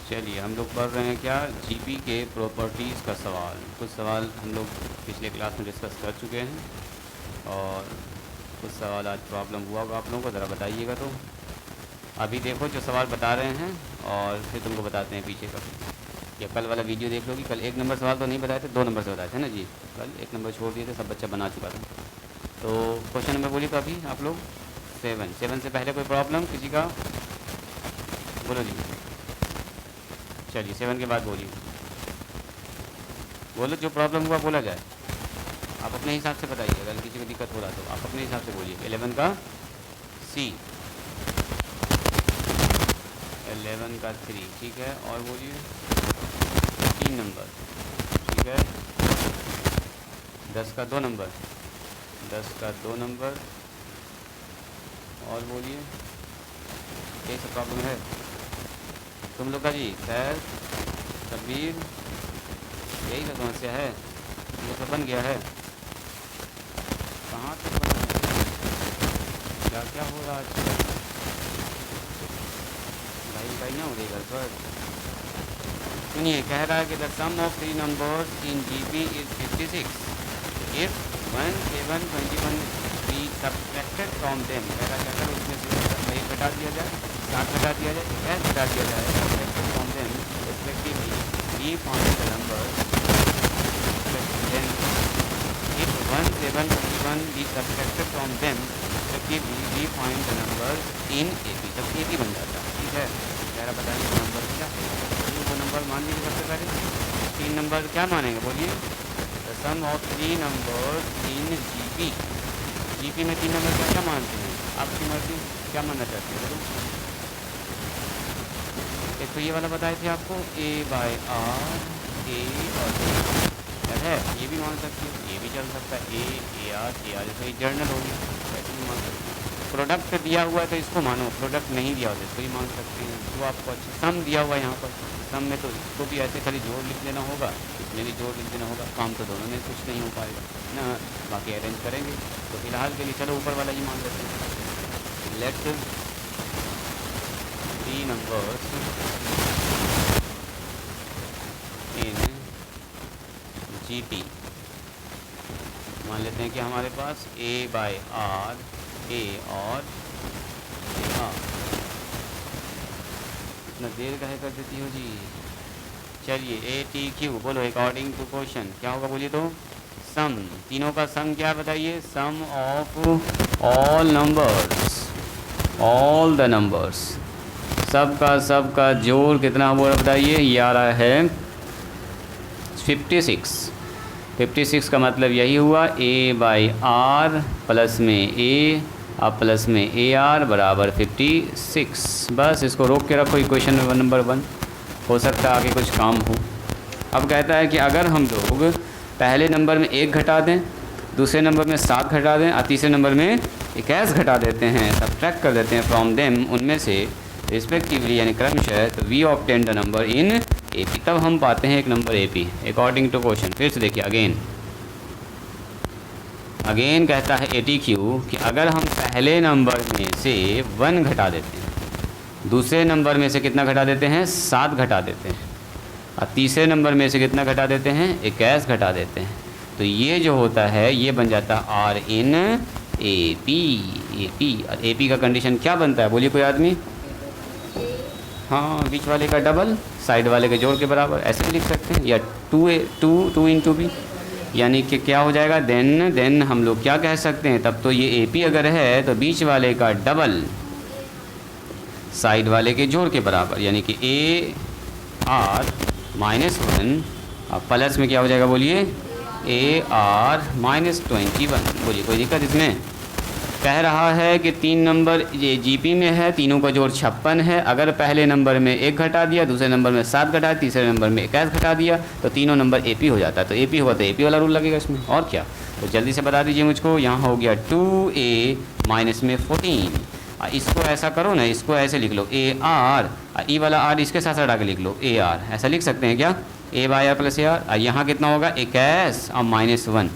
चलिए हम लोग पढ़ रहे हैं क्या, जीपी के प्रॉपर्टीज़ का सवाल। कुछ सवाल हम लोग पिछले क्लास में डिस्कस कर चुके हैं और कुछ सवाल आज प्रॉब्लम हुआ होगा आप लोगों को, ज़रा बताइएगा। तो अभी देखो जो सवाल बता रहे हैं और फिर तुमको बताते हैं पीछे का। या कल वाला वीडियो देख लो कि कल 1 नंबर सवाल तो नहीं बताए थे, 2 नंबर से बताए थे ना जी। कल 1 नंबर छोड़ दिए थे, सब बच्चा बना चुका था। तो क्वेश्चन नंबर बोलिए तो अभी आप लोग 7 से पहले कोई प्रॉब्लम किसी का बोलो जी। चलिए 7 के बाद बोलिए, बोलो जो प्रॉब्लम हुआ बोला जाए। आप अपने हिसाब से बताइए, अगर किसी को दिक्कत हो रहा तो आप अपने हिसाब से बोलिए। 11 का सी, 11 का 3, ठीक है। और बोलिए 3 नंबर, ठीक है। 10 का 2 नंबर, 10 का 2 नंबर। और बोलिए ये सब प्रॉब्लम है तुम लोग का जी। खैर तकबीर, यही तो समस्या है, ये सब बन गया है। कहाँ तक बना है, क्या क्या हो रहा है आजकल, भाई ना हो रही घर पर। सुनिए, कह रहा है कि the sum of 3 numbers in GP is 56 if 1 7 21 be subtracted from them. कह रहा है अगर उसमें से वही घटा दिया जाए, 7 घटा दिया जाए, 10 घटा दिया जाए, subtracted from them respectively, we find the number. Then if 1 7 21 be subtracted from them respectively, we find the number in AP। तब AP बन जाता है, ठीक है। जरा बताइए नंबर क्या है। 3 नंबर मान लीजिए सबसे पहले। 3 नंबर क्या मानेंगे बोलिए। The sum of 3 numbers in GP. GP में 3 नंबर क्या क्या मानते हैं, आपकी मर्जी, क्या मानना चाहते हैं बोलो। एक तो ये वाला बताए थे आपको, A बाय R, A और है, ये भी मान सकते हैं, ये भी चल सकता है। ए आर जैसे जर्नल होगी, वैसे भी मान सकते हैं। प्रोडक्ट दिया हुआ है तो इसको मानो, प्रोडक्ट नहीं दिया हुआ तो इसको ही मान सकते हैं। तो आपको अच्छा सम दिया हुआ है यहाँ पर, सम में तो इसको भी ऐसे खाली जोड़ लिख देना होगा, इसमें भी जोड़ लिख देना होगा। काम तो दोनों में कुछ नहीं हो पाएगा ना, बाकी अरेंज करेंगे। तो फिलहाल के लिए चलो ऊपर वाला ही मान लेते हैं। लेट 3 नंबर्स इन जीपी मान लेते हैं कि हमारे पास A बाय R, A और R। इतना देर काहे कर देती हो जी। चलिए ATQ बोलो अकॉर्डिंग टू क्वेश्चन क्या होगा बोलिए तो। सम, तीनों का सम क्या बताइए। Sum of all numbers, all the numbers, सबका जोड़ कितना हुआ बताइए। ये आ रहा है 56। 56 का मतलब यही हुआ A बाई आर प्लस में A अब प्लस में AR बराबर 56। बस इसको रोक के रखो इक्वेशन नंबर 1, हो सकता है आगे कुछ काम हो। अब कहता है कि अगर हम लोग पहले नंबर में 1 घटा दें, दूसरे नंबर में 7 घटा दें और तीसरे नंबर में 21 घटा देते हैं, सब्ट्रैक्ट कर देते हैं फ्रॉम देम, उनमें से रिस्पेक्टिवली यानी क्रमशः, तो we obtain the number in AP। तब हम पाते हैं एक number AP according to question. फिर से देखिए अगेन कहता है ATQ कि अगर हम पहले नंबर में से 1 घटा देते हैं, दूसरे नंबर में से कितना घटा देते हैं, 7 घटा देते हैं, और तीसरे नंबर में से कितना घटा देते हैं, 21 घटा देते हैं, तो ये जो होता है ये बन जाता है R इन AP। और AP का कंडीशन क्या बनता है बोलिए कोई आदमी। हाँ, बीच वाले का डबल, साइड वाले के जोड़ के बराबर, ऐसे भी लिख सकते हैं। या 2 इंटू बी, यानी कि क्या हो जाएगा, देन हम लोग क्या कह सकते हैं, तब तो ये AP अगर है तो बीच वाले का डबल साइड वाले के जोड़ के बराबर, यानी कि AR -1 और प्लस में क्या हो जाएगा बोलिए AR -21। बोलिए कोई दिक्कत इसमें। कह रहा है कि 3 नंबर ये जीपी में है, तीनों का जोड़ 56 है। अगर पहले नंबर में 1 घटा दिया, दूसरे नंबर में 7 घटा, तीसरे नंबर में 21 घटा दिया, तो तीनों नंबर AP हो जाता है। तो AP हुआ तो AP वाला रूल लगेगा इसमें, और क्या। तो जल्दी से बता दीजिए मुझको। यहाँ हो गया 2A माइनस में 14। इसको ऐसा करो ना, इसको ऐसे लिख लो AR, ई वाला R इसके साथ हटा के लिख लो AR, ऐसा लिख सकते हैं क्या, A by R plus AR। यहाँ कितना होगा 21 और -1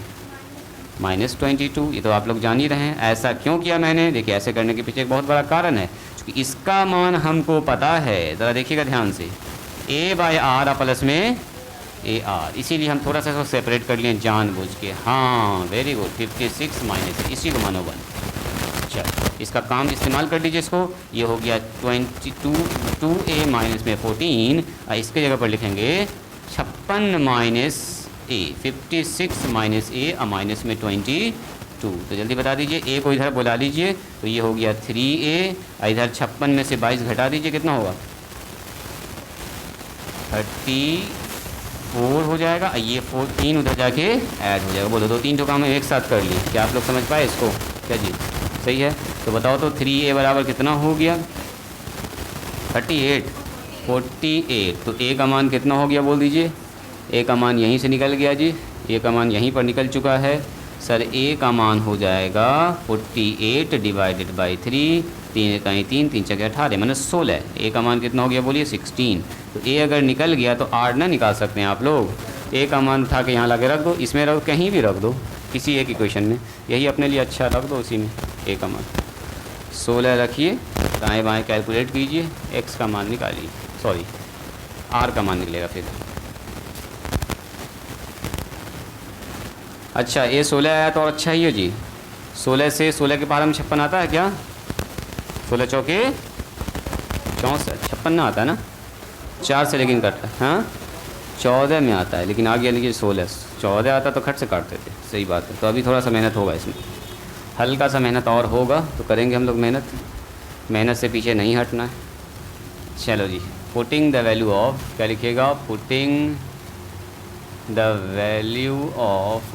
-22। ये तो आप लोग जान ही रहे हैं। ऐसा क्यों किया मैंने, देखिए ऐसे करने के पीछे एक बहुत बड़ा कारण है, क्योंकि इसका मान हमको पता है। ज़रा देखिएगा ध्यान से, ए बाय आर और प्लस में ए आर, इसीलिए हम थोड़ा सा इसको सेपरेट कर लिए जानबूझ के। हाँ वेरी गुड, 56 माइनस इसी को मानो 1। चल इसका काम इस्तेमाल कर लीजिए इसको, ये हो गया 2a माइनस में 14 और इसके जगह पर लिखेंगे 56 माइनस ए, 56 माइनस ए और माइनस में 22। तो जल्दी बता दीजिए, ए को इधर बुला लीजिए, तो ये हो गया 3a और इधर 56 में से 22 घटा दीजिए, कितना होगा 34 हो जाएगा और ये 14 उधर जाके ऐड हो जाएगा। बोलो 2-3 तो काम एक साथ कर लिए, क्या आप लोग समझ पाए इसको? क्या जी सही है? तो बताओ तो 3a बराबर कितना हो गया 48, 48। तो a का मान कितना हो गया बोल दीजिए? a का मान यहीं से निकल गया जी, a का मान यहीं पर निकल चुका है सर। a का मान हो जाएगा 48 डिवाइडेड बाई 3, 3 कहीं 3, 3 चौके 18 मैंने 16। a का मान कितना हो गया बोलिए 16। तो a अगर निकल गया तो r ना निकाल सकते हैं आप लोग। a का मान उठा के यहाँ ला के रख दो, इसमें रख, कहीं भी रख दो, किसी एक इक्वेशन में, यही अपने लिए अच्छा रख दो उसी में। a का मान 16 रखिए, दाएँ बाएँ कैलकुलेट कीजिए, x का मान निकालिए, सॉरी r का मान निकलेगा फिर। अच्छा ये 16 आया तो और अच्छा ही है जी। 16 से 16 के पार हम 56 आता है क्या? 16 चौके 64, 56 ना आता है ना, 4 से लेकिन कट है। हाँ 14 में आता है, लेकिन आ गया लीजिए 16, 14 आता तो खट से काटते थे। सही बात है, तो अभी थोड़ा सा मेहनत होगा इसमें, हल्का सा मेहनत और होगा तो करेंगे हम लोग मेहनत, मेहनत से पीछे नहीं हटना है। चलो जी, पुटिंग द वैल्यू ऑफ, क्या लिखिएगा? Putting the value of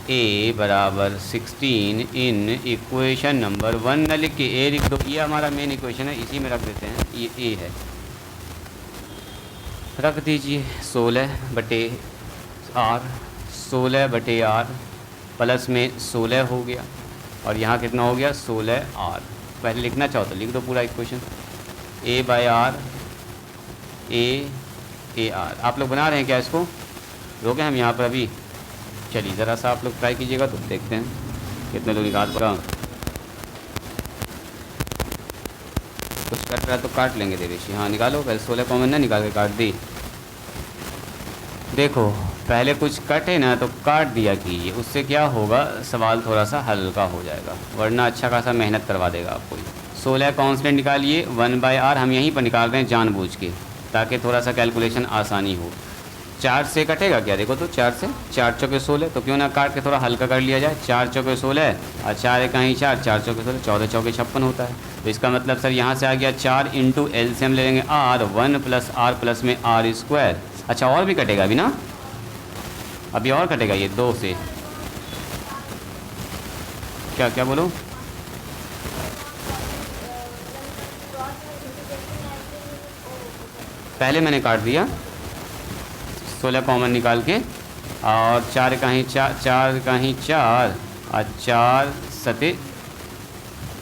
a बराबर 16 इन इक्वेशन नंबर 1 न लिख के a लिख दो, ये हमारा मेन इक्वेशन है, इसी में रख देते हैं, ये a है, रख दीजिए 16 बटे r, 16 बटे r प्लस में 16 हो गया और यहाँ कितना हो गया 16r। पहले लिखना चाहो तो लिख दो पूरा equation, a by R, A R. आप लोग बना रहे हैं क्या इसको? रोके हम यहाँ पर अभी, चलिए ज़रा सा आप लोग ट्राई कीजिएगा तो देखते हैं कितने लोग निकाल पा। कुछ कट रहा है तो काट लेंगे देवेशी। हाँ निकालो, पहले 16 कॉमन ना निकाल के काट दी। देखो पहले कुछ कटे ना तो काट दिया कीजिए, उससे क्या होगा सवाल थोड़ा सा हल्का हो जाएगा, वरना अच्छा खासा मेहनत करवा देगा आपको। 16 कांस्टेंट निकालिए, 1/r हम यहीं पर निकाल रहे हैं जानबूझ के, ताकि थोड़ा सा कैलकुलेशन आसानी हो। 4 से कटेगा क्या? देखो तो 4 से 4 चौके 16, तो क्यों ना काट के थोड़ा हल्का कर लिया जाए। 4 चौके 16 और 4 कहीं 4, 4 चौके 16, 14 चौके 56 होता है। तो इसका मतलब सर यहाँ से आ गया 4 इंटू एलसीएम ले लेंगे r, 1 प्लस r प्लस में r स्क्वायर। अच्छा और भी कटेगा अभी ना, अभी और कटेगा ये 2 से, क्या क्या बोलो? पहले मैंने काट दिया 16 कॉमन निकाल के, और 4 कहीं 4, 4 कहीं 4 और 4 सते,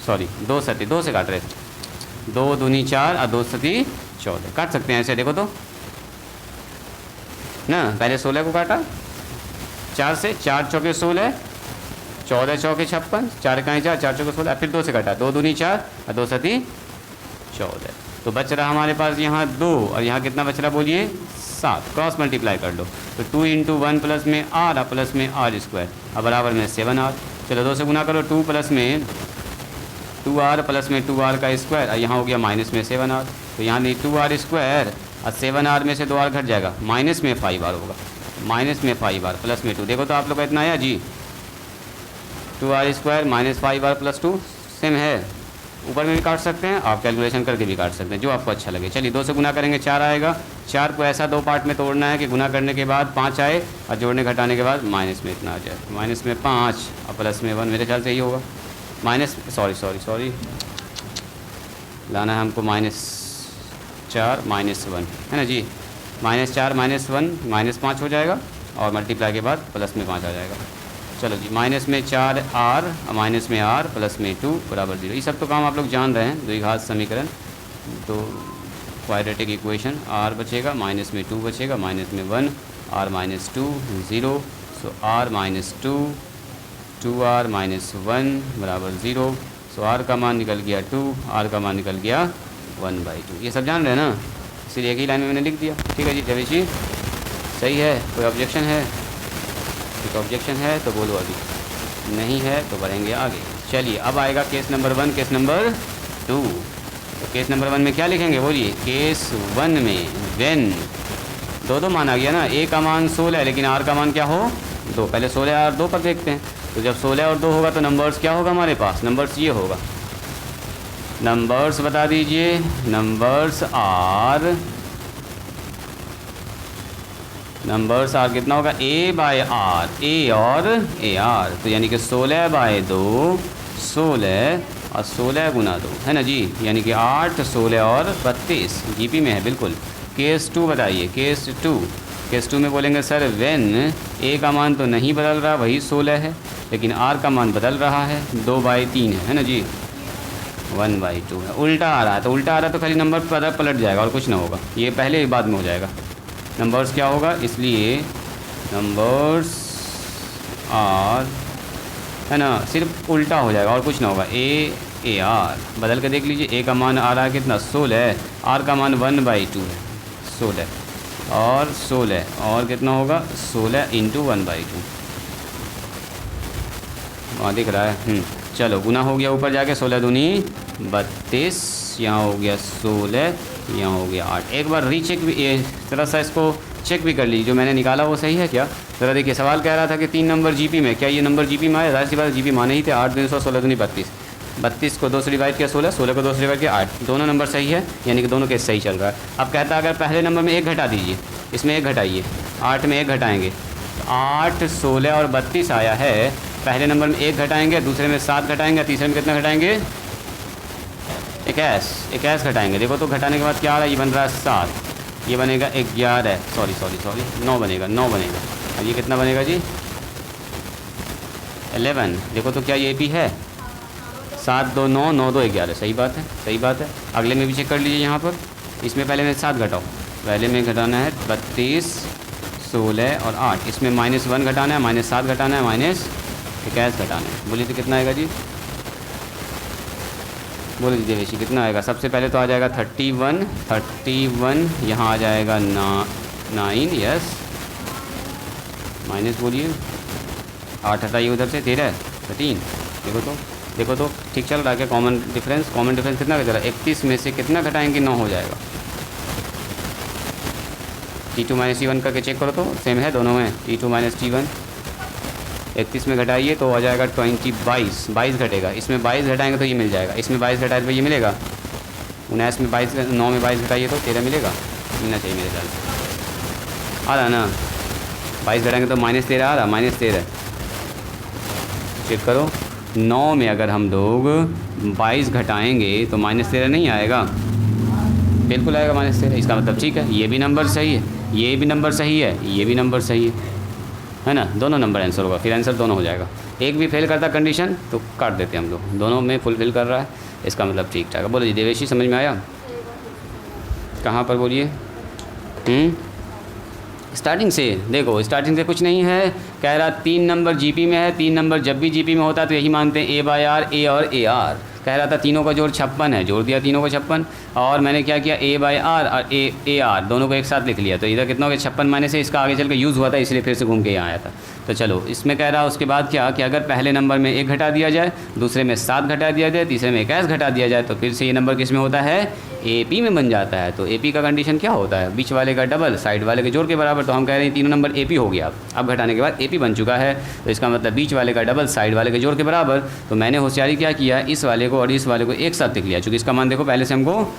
सॉरी 2 सते, 2 से काट रहे, 2 दूनी 4 और 2 सती 14। काट सकते हैं ऐसे, देखो तो ना, पहले 16 को काटा 4 से, 4 चौके 16, 14 चौके 56, 4 कहीं 4, 4 चौके 16, फिर 2 से काटा, 2 दूनी 4 और 2 सती 14। तो बच रहा हमारे पास यहाँ 2 और यहाँ कितना बच रहा बोलिए 7। क्रॉस मल्टीप्लाई कर लो तो 2 इंटू 1 प्लस में r और प्लस में r स्क्वायर और बराबर में 7r। चलो 2 से गुना करो, 2 प्लस में 2r प्लस में 2r का स्क्वायर और यहाँ हो गया माइनस में 7r। तो यहाँ नहीं 2r स्क्वायर और 7r में से 2r घट जाएगा, माइनस में 5r होगा, माइनस में 5r प्लस में 2। देखो तो आप लोग का इतना आया जी, 2r square minus 5r plus 2 same है। ऊपर में भी काट सकते हैं, आप कैलकुलेशन करके भी काट सकते हैं, जो आपको अच्छा लगे। चलिए 2 से गुना करेंगे 4 आएगा। 4 को ऐसा 2 पार्ट में तोड़ना है कि गुना करने के बाद 5 आए और जोड़ने घटाने के बाद माइनस में इतना आ जाए, माइनस में 5 और प्लस में 1, मेरे ख्याल से यही होगा। माइनस सॉरी लाना है हमको -4 -1 है ना जी, -4 -1 -5 हो जाएगा और मल्टीप्लाई के बाद प्लस में 5 आ जाएगा। चलो जी, माइनस में 4r माइनस में r प्लस में 2 बराबर 0। ये सब तो काम आप लोग जान रहे हैं, द्विघात समीकरण। तो क्वाड्रेटिक इक्वेशन, r बचेगा माइनस में 2 बचेगा, माइनस में 1, r माइनस 2 0, सो r माइनस 2, 2r माइनस 1 बराबर 0। सो r का मान निकल गया 2, r का मान निकल गया 1/2। ये सब जान रहे हैं ना। इसलिए एक ही लाइन में मैंने लिख दिया। ठीक है जी देवेश जी, सही है? कोई ऑब्जेक्शन है? कोई ऑब्जेक्शन है तो बोलो, अभी नहीं है तो बढ़ेंगे आगे। चलिए अब आएगा केस नंबर 1, केस नंबर 2। तो केस नंबर 1 में क्या लिखेंगे बोलिए? केस 1 में व्हेन दो मान आ गया ना, ए का मान 16 है लेकिन आर का मान क्या हो 2। पहले 16 और 2 पर देखते हैं। तो जब 16 और 2 होगा तो नंबर्स क्या होगा हमारे पास? नंबर्स ये होगा, नंबर्स बता दीजिए। नंबर्स आर कितना होगा? ए बाय आर, ए और ए आर। तो यानी कि 16 बाय 2 16 और 16 गुना 2 है ना जी, यानी कि 8, 16 और 32 जीपी में है बिल्कुल। केस 2 बताइए, केस 2 में बोलेंगे सर व्हेन ए का मान तो नहीं बदल रहा, वही 16 है, लेकिन आर का मान बदल रहा है, 2/3 है ना जी, 1/2 है। उल्टा आ रहा है, तो उल्टा आ रहा है तो खाली नंबर पलट जाएगा और कुछ ना होगा, ये पहले बाद में हो जाएगा। नंबर्स क्या होगा, इसलिए नंबर्स आर है ना, सिर्फ उल्टा हो जाएगा और कुछ ना होगा। ए आर बदल के देख लीजिए, ए का मान आ रहा है कितना 16, आर का मान 1/2 है 16 और 16 और कितना होगा 16 × 1/2 वहाँ दिख रहा है। चलो गुना हो गया ऊपर जाके, 16 दूनी 32, यहाँ हो गया 16, यहाँ हो गया 8। एक बार रीचेक भी, ज़रा सा इसको चेक भी कर लीजिए, जो मैंने निकाला वो सही है क्या। ज़रा देखिए, सवाल कह रहा था कि 3 नंबर जीपी में, क्या ये नंबर जीपी में आया? जाहिर सी बात जीपी माने ही थे। 8 दूनी 100, 16 दूनी 32, 32 को 2 से डिवाइड किया 16, 16 को 2 से डिवाइड किया 8, दोनों नंबर सही है, यानी कि दोनों केस सही चल रहा है। अब कहता है अगर पहले नंबर में 1 घटा दीजिए, इसमें 1 घटाइए, 8 में 1 घटाएंगे, 8, 16 और 32 आया है। पहले नंबर में 1 घटाएंगे, दूसरे में 7 घटाएंगे, तीसरे में कितना घटाएंगे? 21 घटाएंगे। देखो तो घटाने के बाद क्या आ रहा है, ये बन रहा है 7, ये बनेगा 11, सॉरी 9 बनेगा, 9 बनेगा। अब ये कितना बनेगा जी? 11। देखो तो क्या ये AP है? 7 2 9, 9 2 11, सही बात है, सही बात है। अगले में भी चेक कर लीजिए यहाँ पर, इसमें पहले में 7 घटाओ, पहले में घटाना है 32, 16 और 8, इसमें -1 घटाना है, -7 घटाना है, -21 घटाना है। बोलिए तो कितना आएगा जी? बोल दीजिए वैसे कितना आएगा? सबसे पहले तो आ जाएगा 31, यहाँ आ जाएगा 9, यस, माइनस बोलिए, 8 हटाइए उधर से, 13 देखो तो ठीक चल रहा है क्या? कॉमन डिफरेंस कितना का चला? 31 में से कितना घटाएंगे? 9 हो जाएगा। T2 - T1 करके चेक करो तो सेम है दोनों में, T2 - T1। 31 में घटाइए तो आ जाएगा 22 घटेगा, इसमें 22 घटाएंगे तो ये मिल जाएगा, इसमें 22 घटाए तो ये मिलेगा, 19 में 22, 9 में 22 घटाइए तो 13 मिलेगा, मिलना चाहिए मेरे ख्याल से। आ रहा ना, 22 घटाएंगे तो -13 आ रहा, -13 चेक करो। 9 में अगर हम लोग 22 घटाएंगे तो -13 नहीं आएगा? बिल्कुल आएगा -13। इसका मतलब ठीक है, ये भी नंबर सही है, ये भी नंबर सही है, ये भी नंबर सही है ना, दोनों नंबर आंसर होगा, फिर आंसर दोनों हो जाएगा। एक भी फेल करता कंडीशन तो काट देते हैं हम लोग, दोनों में फुलफिल कर रहा है, इसका मतलब ठीक ठाक है। बोलो जी देवेशी, समझ में आया? कहाँ पर बोलिए? स्टार्टिंग से देखो, स्टार्टिंग से कुछ नहीं है, कह रहा 3 नंबर जीपी में है, 3 नंबर जब भी जीपी में होता है तो यही मानते हैं A/R, A और AR। कह रहा था तीनों का जोड़ 56 है, जोड़ दिया तीनों को 56, और मैंने क्या किया, A/R और AR दोनों को एक साथ लिख लिया, तो इधर कितना हो गया 56 माइनस से, इसका आगे चल के यूज़ हुआ था इसलिए फिर से घूम के यहाँ आया था। तो चलो इसमें कह रहा उसके बाद क्या कि अगर पहले नंबर में 1 घटा दिया जाए, दूसरे में 7 घटा दिया जाए, तीसरे में 21 घटा दिया जाए, तो फिर से ये नंबर किस में होता है? AP में बन जाता है। तो AP का कंडीशन क्या होता है? बीच वाले का डबल, साइड वाले के जोड़ के बराबर। तो हम कह रहे हैं तीनों नंबर AP हो गया, अब घटाने के बाद AP बन चुका है, तो इसका मतलब बीच वाले का डबल, साइड वाले के जोड़ के बराबर। तो मैंने होशियारी क्या किया, इस वाले को और इस वाले को एक साथ लिख लिया, चूँकि इसका मान देखो पहले से हमको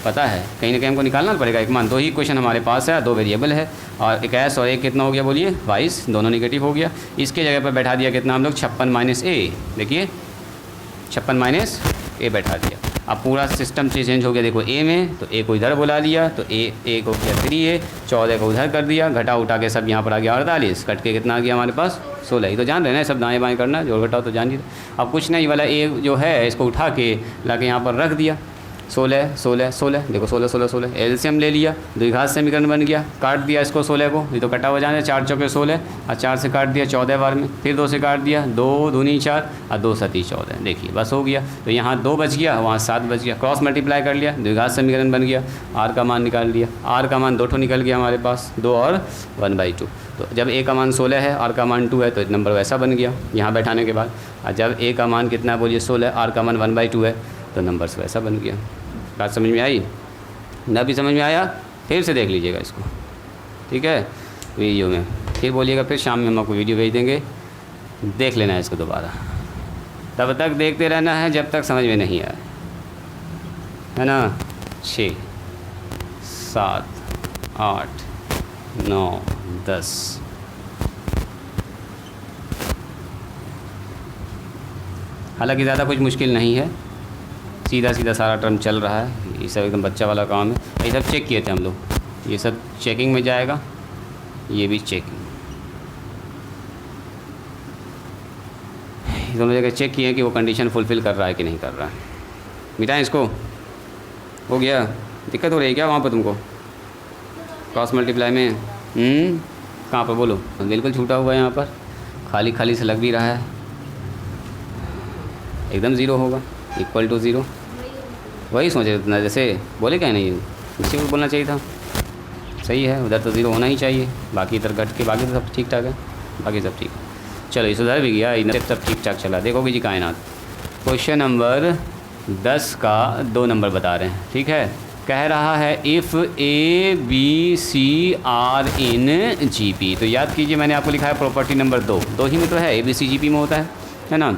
पता है, कहीं ना कहीं हमको निकालना पड़ेगा एक मान। 2 ही क्वेश्चन हमारे पास है, 2 वेरिएबल है, और 21 और 1 कितना हो गया बोलिए? 22, दोनों निगेटिव हो गया। इसके जगह पर बैठा दिया कितना हम लोग? 56 - A, देखिए 56 - A बैठा दिया। अब पूरा सिस्टम से चेंज हो गया, देखो A में तो A को इधर बुला लिया, तो A को किया 3A, 14 को उधर कर दिया, घटा उठा के सब यहाँ पर आ गया 48, कट के कितना आ गया हमारे पास? 16। ही तो जान रहे हैं ना, सब दाएँ बाएँ करना, जोड़ घटाओ तो जान ही। अब कुछ नहीं, वाला A जो है इसको उठा के ला के यहाँ पर रख दिया, 16 16 16, देखो 16 16 16, एलसीएम ले लिया, द्विघात समीकरण बन गया, काट दिया इसको 16 को, ये तो कटा हो जाना, 4 चौके 16 और 4 से काट दिया 14 बार में, फिर 2 से काट दिया, 2 दूनी 4 और 2 सती 14, देखिए बस हो गया। तो यहाँ 2 बच गया, वहाँ 7 बच गया, क्रॉस मल्टीप्लाई कर लिया, द्विघात समीकरण बन गया, आर का मान निकाल लिया, आर का मान 2 ठो निकल गया हमारे पास, 2 और 1/2। तो जब ए का मान 16 है, आर का मान 2 है, तो नंबर वैसा बन गया यहाँ बैठाने के बाद। और जब ए का मान कितना है बोलिए 16, आर का मान 1/2 है, तो नंबर्स वैसा बन गया। बात समझ में आई? ना भी समझ में आया फिर से देख लीजिएगा इसको, ठीक है, वीडियो में फिर बोलिएगा, फिर शाम में हम आपको वीडियो भेज देंगे, देख लेना है इसको दोबारा। तब तक देखते रहना है जब तक समझ में नहीं आए, है ना। 6 7 8 9 10, हालांकि ज़्यादा कुछ मुश्किल नहीं है, सीधा सीधा सारा टर्म चल रहा है, ये सब एकदम बच्चा वाला काम है। ये सब चेक किए थे हम लोग, ये सब चेकिंग में जाएगा, ये भी चेकिंग, दोनों जगह चेक किए कि वो कंडीशन फुलफ़िल कर रहा है कि नहीं कर रहा है। मिटाएं इसको, हो गया? दिक्कत हो रही है क्या वहाँ पर तुमको क्रॉस मल्टीप्लाई में? कहाँ पर बोलो? बिल्कुल छूटा हुआ है यहाँ पर, खाली खाली से लग भी रहा है, एकदम ज़ीरो होगा, इक्वल टू 0, वही सोचे इतना, जैसे बोले क्या नहीं, इसी को बोलना चाहिए था। सही है, उधर तो 0 होना ही चाहिए, बाकी इधर घट के बाकी तो सब ठीक ठाक है, बाकी सब ठीक है। चलो इस उधर भी गया, इधर सब ठीक ठाक चला। देखोगे जी कायनात, क्वेश्चन नंबर 10 का 2 नंबर बता रहे हैं, ठीक है। कह रहा है if A B C R in G P, तो याद कीजिए मैंने आपको लिखा है प्रॉपर्टी नंबर 2 ही में तो है, ए बी सी जी पी में होता है ना,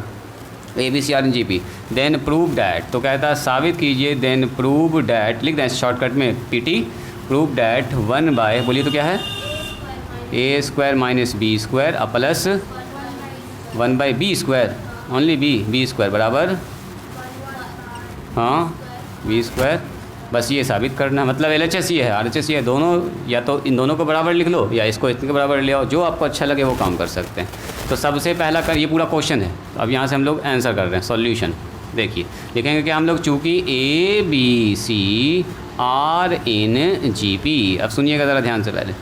A B C R in G P. Then prove that, तो कहता है साबित कीजिए, देन प्रूव डैट, लिख दें शॉर्टकट में पीटी, प्रूव डैट 1/, बोलिए तो क्या है, a² minus b² plus 1/b², only b² बराबर, हाँ b², बस ये साबित करना है। मतलब LHS ये है, RHS ये है, दोनों, या तो इन दोनों को बराबर लिख लो या इसको इतने के बराबर ले आओ, जो आपको अच्छा लगे वो काम कर सकते हैं। तो सबसे पहला ये पूरा क्वेश्चन है, अब यहाँ से हम लोग आंसर कर रहे हैं, सॉल्यूशन। देखिए लिखेंगे कि हम लोग चूँकि ABC R in GP, अब सुनिएगा ज़रा ध्यान से, पहले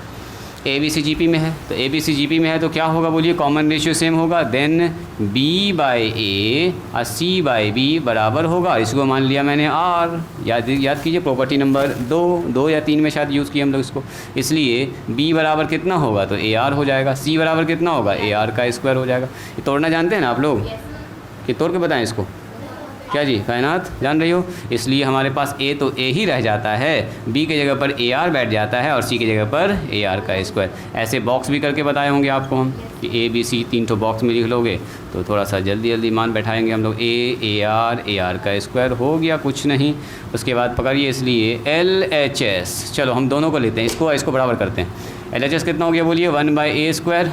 ABC GP में है, तो ABC GP में है तो क्या होगा बोलिए, कॉमन रेशियो सेम होगा, देन B/A और C/B बराबर होगा, इसको मान लिया मैंने R। याद कीजिए प्रॉपर्टी नंबर 2 या 3 में शायद यूज़ किया हम लोग इसको, इसलिए B बराबर कितना होगा तो AR हो जाएगा, C बराबर कितना होगा AR का स्क्वायर हो जाएगा। ये तोड़ना जानते हैं ना आप लोग, कि तोड़ के बताएं इसको, क्या जी कायनात जान रही हो? इसलिए हमारे पास ए तो ए ही रह जाता है, बी के जगह पर ए आर बैठ जाता है और सी की जगह पर ए आर का स्क्वायर। ऐसे बॉक्स भी करके बताए होंगे आपको हम कि ए बी सी 3 ठो बॉक्स में लिख लोगे तो थोड़ा सा जल्दी जल्दी मान बैठाएंगे हम लोग। ए आर का स्क्वायर हो गया, कुछ नहीं। उसके बाद पकड़िए, इसलिए LHS, चलो हम दोनों को लेते हैं, इसको बराबर करते हैं। LHS कितना हो गया बोलिए, 1/a²,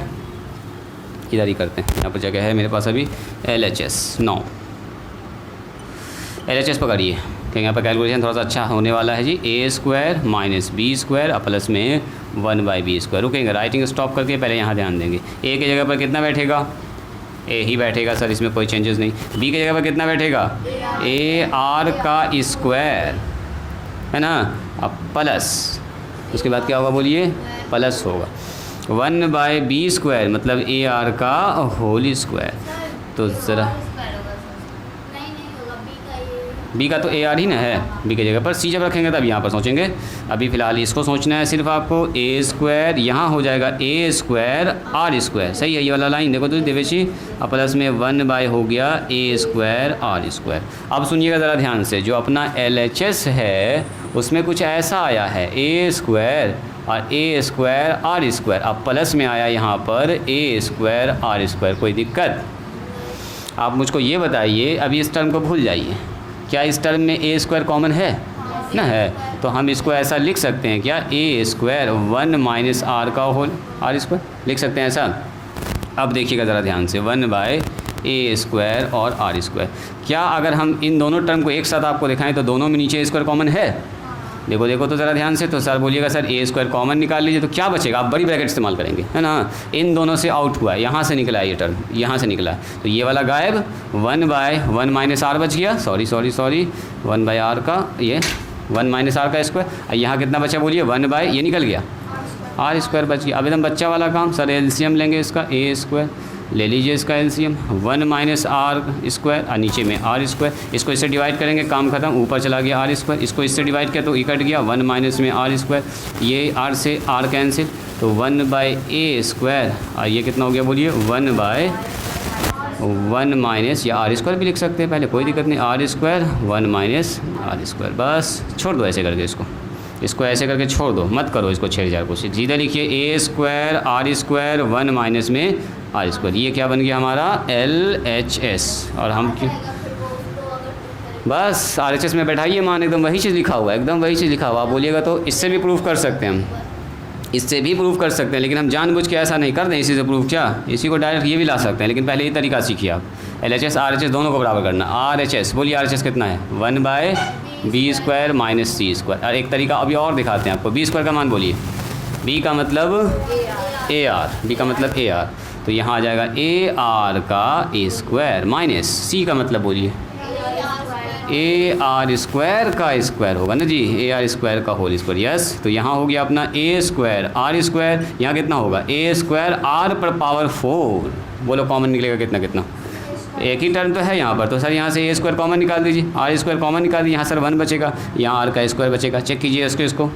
इधर ही करते हैं, यहाँ पर जगह है मेरे पास अभी। LHS 9, LHS पकड़िए, क्योंकि यहाँ पर कैलकुलेशन थोड़ा सा अच्छा होने वाला है जी। a² माइनस b² और प्लस में 1/b²। रुकेंगे, राइटिंग स्टॉप करके पहले यहाँ ध्यान देंगे। a की जगह पर कितना बैठेगा, a ही बैठेगा सर, इसमें कोई चेंजेस नहीं। b की जगह पर कितना बैठेगा, AR का स्क्वायर, है ना, अब प्लस, उसके बाद क्या होगा बोलिए, प्लस होगा 1/b² मतलब AR का होल स्क्वायर। तो ज़रा बी का तो AR ही ना है, बी की जगह पर सी जब रखेंगे तब यहाँ पर सोचेंगे। अभी फ़िलहाल इसको सोचना है सिर्फ आपको। a², यहाँ हो जाएगा a² r², सही है ये वाला लाइन, देखो तो देवेशी, अब प्लस में 1/ हो गया a² r²। अब सुनिएगा ज़रा ध्यान से, जो अपना LHS है उसमें कुछ ऐसा आया है, a² और a² r², अब प्लस में आया यहाँ पर a² r²। कोई दिक्कत? आप मुझको ये बताइए, अभी इस टर्म को भूल जाइए, क्या इस टर्म में a² कॉमन है ना, है, तो हम इसको ऐसा लिख सकते हैं क्या, a² 1 माइनस r का होल r² लिख सकते हैं ऐसा। अब देखिएगा ज़रा ध्यान से, 1/a² और r²। क्या अगर हम इन दोनों टर्म को एक साथ आपको दिखाएं तो दोनों में नीचे स्क्वायर कॉमन है देखो देखो तो ज़रा ध्यान से, तो सर बोलिएगा सर ए स्क्वायर कॉमन निकाल लीजिए, तो क्या बचेगा, आप बड़ी ब्रैकेट इस्तेमाल करेंगे, है ना। इन दोनों से आउट हुआ है, यहाँ से निकला है ये टर्म, यहाँ से निकला है, तो ये वाला गायब, 1/1 माइनस आर बच गया, सॉरी 1/r का, ये 1 माइनस आर का स्क्वायर। यहाँ कितना बचा बोलिए, 1 ये निकल गया, आर स्क्वायर बच गया। अब एकदम बच्चा वाला काम, सर एलसीएम लेंगे इसका, ए स्क्वायर ले लीजिए इसका एलसीएम, 1 माइनस आर स्क्वायर और नीचे में आर स्क्वायर, इसको इससे डिवाइड करेंगे, काम खत्म, ऊपर चला गया आर स्क्वायर, इसको इससे डिवाइड किया तो ये कट गया, 1 माइनस में आर स्क्वायर, ये आर से आर कैंसिल, तो 1/a स्क्वायर, और ये कितना हो गया बोलिए, 1/1 माइनस, या आर स्क्वायर भी लिख सकते हैं पहले, कोई दिक्कत नहीं, R square 1 minus R square, बस छोड़ दो ऐसे करके इसको ऐसे करके छोड़ दो, मत करो इसको छेड़छाड़ कोशिश, सीधे लिखिए ए स्क्वायर आर स्क्वायर 1 माइनस में आर स्क्वायर, ये क्या बन गया हमारा LHS, और हम क्यों बस RHS में बैठाइए मान, एकदम वही चीज़ लिखा हुआ है, एकदम वही चीज़ लिखा हुआ, आप बोलिएगा तो इससे भी प्रूफ कर सकते हैं हम, इससे भी प्रूफ कर सकते हैं, लेकिन हम जानबूझ के ऐसा नहीं कर दें इसी से प्रूफ, क्या इसी को डायरेक्ट ये भी ला सकते हैं, लेकिन पहले ये तरीका सीखिए आप, LHS RHS दोनों को बराबर करना। RHS बोलिए, RHS कितना है, 1/b स्क्वायर माइनस सी स्क्वायर, और एक तरीका अभी और दिखाते हैं आपको, b स्क्वायर का मान बोलिए, b का मतलब AR, b का मतलब AR, तो यहाँ आ जाएगा AR का a स्क्वायर माइनस c का मतलब बोलिए AR स्क्वायर का स्क्वायर होगा ना जी, AR स्क्वायर का होल स्क्वायर, यस, तो यहाँ हो गया अपना a स्क्वायर R स्क्वायर, यहाँ कितना होगा a स्क्वायर R पर पावर 4, बोलो कॉमन निकलेगा कितना कितना, एक ही टर्म तो है यहाँ पर, तो सर यहाँ से a स्क्वायर कॉमन निकाल दीजिए, R स्क्वायर कॉमन निकाल दीजिए, यहाँ सर 1 बचेगा, यहाँ R का स्क्वायर बचेगा, चेक कीजिए इसको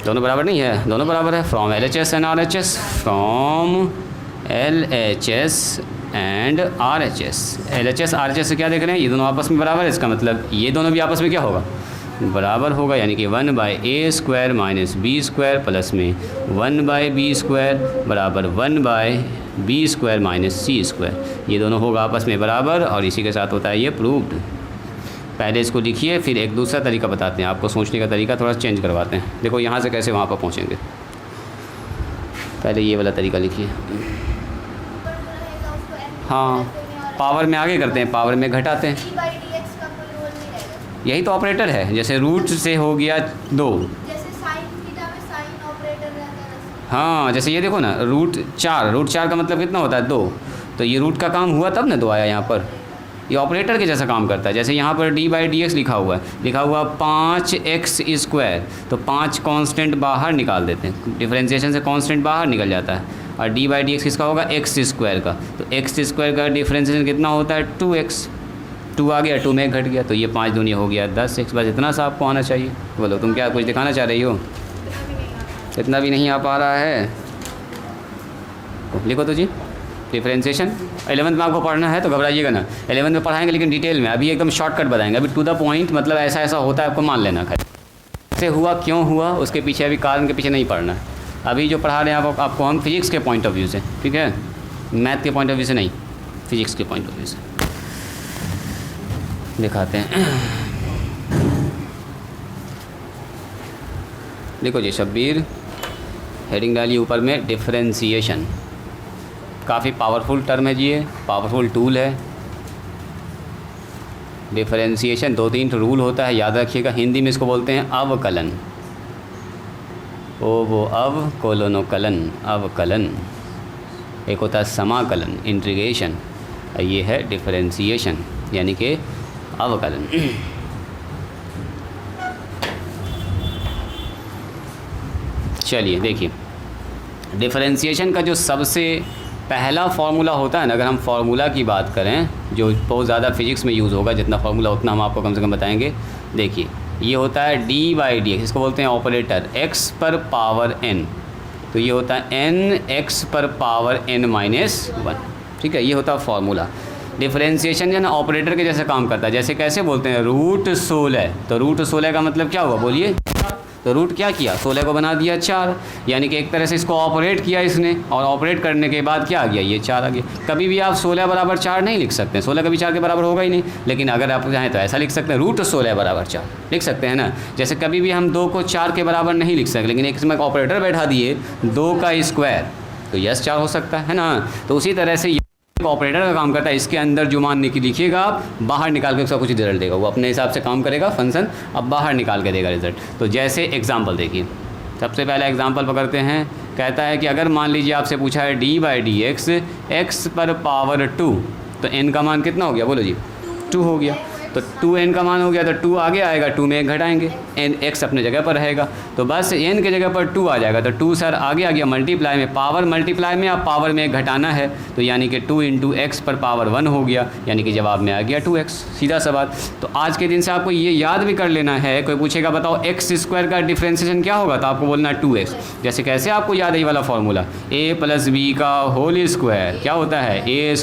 दोनों बराबर नहीं है, दोनों बराबर है, from LHS and RHS, from LHS and RHS, LHS RHS से क्या देख रहे हैं, ये दोनों आपस में बराबर है, इसका मतलब ये दोनों भी आपस में क्या होगा, बराबर होगा, यानी कि 1/a square minus b square plus में 1/b स्क्वायर बराबर 1/b square minus c square, ये दोनों होगा आपस में बराबर, और इसी के साथ होता है ये प्रूव्ड। पहले इसको लिखिए, फिर एक दूसरा तरीका बताते हैं आपको, सोचने का तरीका थोड़ा चेंज करवाते हैं, देखो यहाँ से कैसे वहाँ पर पहुँचेंगे, पहले ये वाला तरीका लिखिए, हाँ पावर में आगे करते हैं, पावर में घटाते हैं, यही तो ऑपरेटर है, जैसे रूट से हो गया 2, हाँ जैसे ये देखो ना, रूट 4 का मतलब कितना होता है 2, तो ये रूट का काम हुआ तब ना 2 आया यहाँ पर, ये ऑपरेटर के जैसा काम करता है, जैसे यहाँ पर d/dx लिखा हुआ 5x स्क्वायर, तो 5 कांस्टेंट बाहर निकाल देते हैं, डिफरेंशिएशन से कांस्टेंट बाहर निकल जाता है, और d/dx किसका होगा, x स्क्वायर का, तो x स्क्वायर का डिफरेंशिएशन कितना होता है 2x, 2 आ गया, 2 में घट गया, तो ये 5 दूनी हो गया 10x, बस इतना सा आपको आना चाहिए। बोलो तुम क्या कुछ दिखाना चाह रही हो, इतना भी नहीं आ पा रहा है, लिखो तो जी, डिफरेंशिएशन 11th में आपको पढ़ना है तो घबराइएगा ना, 11th में पढ़ाएंगे लेकिन डिटेल में, अभी एकदम शॉर्टकट बताएंगे, अभी टू द पॉइंट, मतलब ऐसा ऐसा होता है आपको मान लेना, खैर ऐसे हुआ क्यों हुआ उसके पीछे अभी कारण के पीछे नहीं पढ़ना है, अभी जो पढ़ा रहे हैं आपको हम फिजिक्स के पॉइंट ऑफ व्यू से, ठीक है, मैथ के पॉइंट ऑफ व्यू से नहीं, फिजिक्स के पॉइंट ऑफ व्यू से दिखाते हैं। देखो जी शब्बीर, हेडिंग डालिए ऊपर में, डिफरेंशिएशन, काफ़ी पावरफुल टर्म है जी, ये पावरफुल टूल है, डिफरेंशिएशन 2-3 रूल होता है, याद रखिएगा, हिंदी में इसको बोलते हैं अवकलन, वो अवकोलनोकलन, अवकलन, एक होता है समाकलन इंटीग्रेशन, ये है डिफरेंशिएशन यानी कि अवकलन। चलिए देखिए, डिफरेंशिएशन का जो सबसे पहला फार्मूला होता है ना, अगर हम फार्मूला की बात करें जो बहुत ज़्यादा फिजिक्स में यूज़ होगा, जितना फार्मूला उतना हम आपको कम से कम बताएंगे, देखिए ये होता है d/dx, इसको बोलते हैं ऑपरेटर, x पर पावर n, तो ये होता है n(x पर पावर n-1), ठीक है, ये होता है फार्मूला। डिफरेंशिएशन जो है ना ऑपरेटर के जैसे काम करता है, जैसे कैसे बोलते हैं, √16, तो √16 का मतलब क्या हुआ बोलिए, तो रूट क्या किया, 16 को बना दिया 4, यानी कि एक तरह से इसको ऑपरेट किया इसने, और ऑपरेट करने के बाद क्या आ गया, ये 4 आ गया। कभी भी आप 16 बराबर 4 नहीं लिख सकते, 16 कभी 4 के बराबर होगा ही नहीं, लेकिन अगर आप चाहें तो ऐसा लिख सकते हैं, √16 बराबर 4 लिख सकते हैं ना। जैसे कभी भी हम 2 को 4 के बराबर नहीं लिख सकते, लेकिन एक इसमें ऑपरेटर बैठा दिए 2 का स्क्वायर, तो यस 4 हो सकता है ना। तो उसी तरह से ऑपरेटर का काम करता है, इसके अंदर जो मान लिखिएगा आप, बाहर निकाल के उसका कुछ रिजल्ट देगा, वो अपने हिसाब से काम करेगा फंक्शन, अब बाहर निकाल के देगा रिजल्ट। तो जैसे एग्जांपल देखिए, सबसे पहला एग्जांपल पकड़ते हैं। कहता है कि अगर मान लीजिए आपसे पूछा है d/dx x पर पावर 2, तो n का मान कितना हो गया बोलो जी, 2 हो गया। तो 2n का मान हो गया तो 2 आगे आएगा, 2 में 1 घटाएंगे, n x अपने जगह पर रहेगा, तो बस n के जगह पर 2 आ जाएगा। तो 2 सर आगे आ गया मल्टीप्लाई में, पावर मल्टीप्लाई में आप पावर में 1 घटाना है, तो यानी कि 2 × x पर पावर 1 हो गया, यानी कि जवाब में आ गया 2x, सीधा सवाल। तो आज के दिन से आपको ये याद भी कर लेना है, कोई पूछेगा बताओ x² का डिफ्रेंसिएशन क्या होगा, तो आपको बोलना है 2x। जैसे कैसे आपको याद है ये वाला फॉर्मूला, a + b का होल स्क्वायर क्या होता है, a²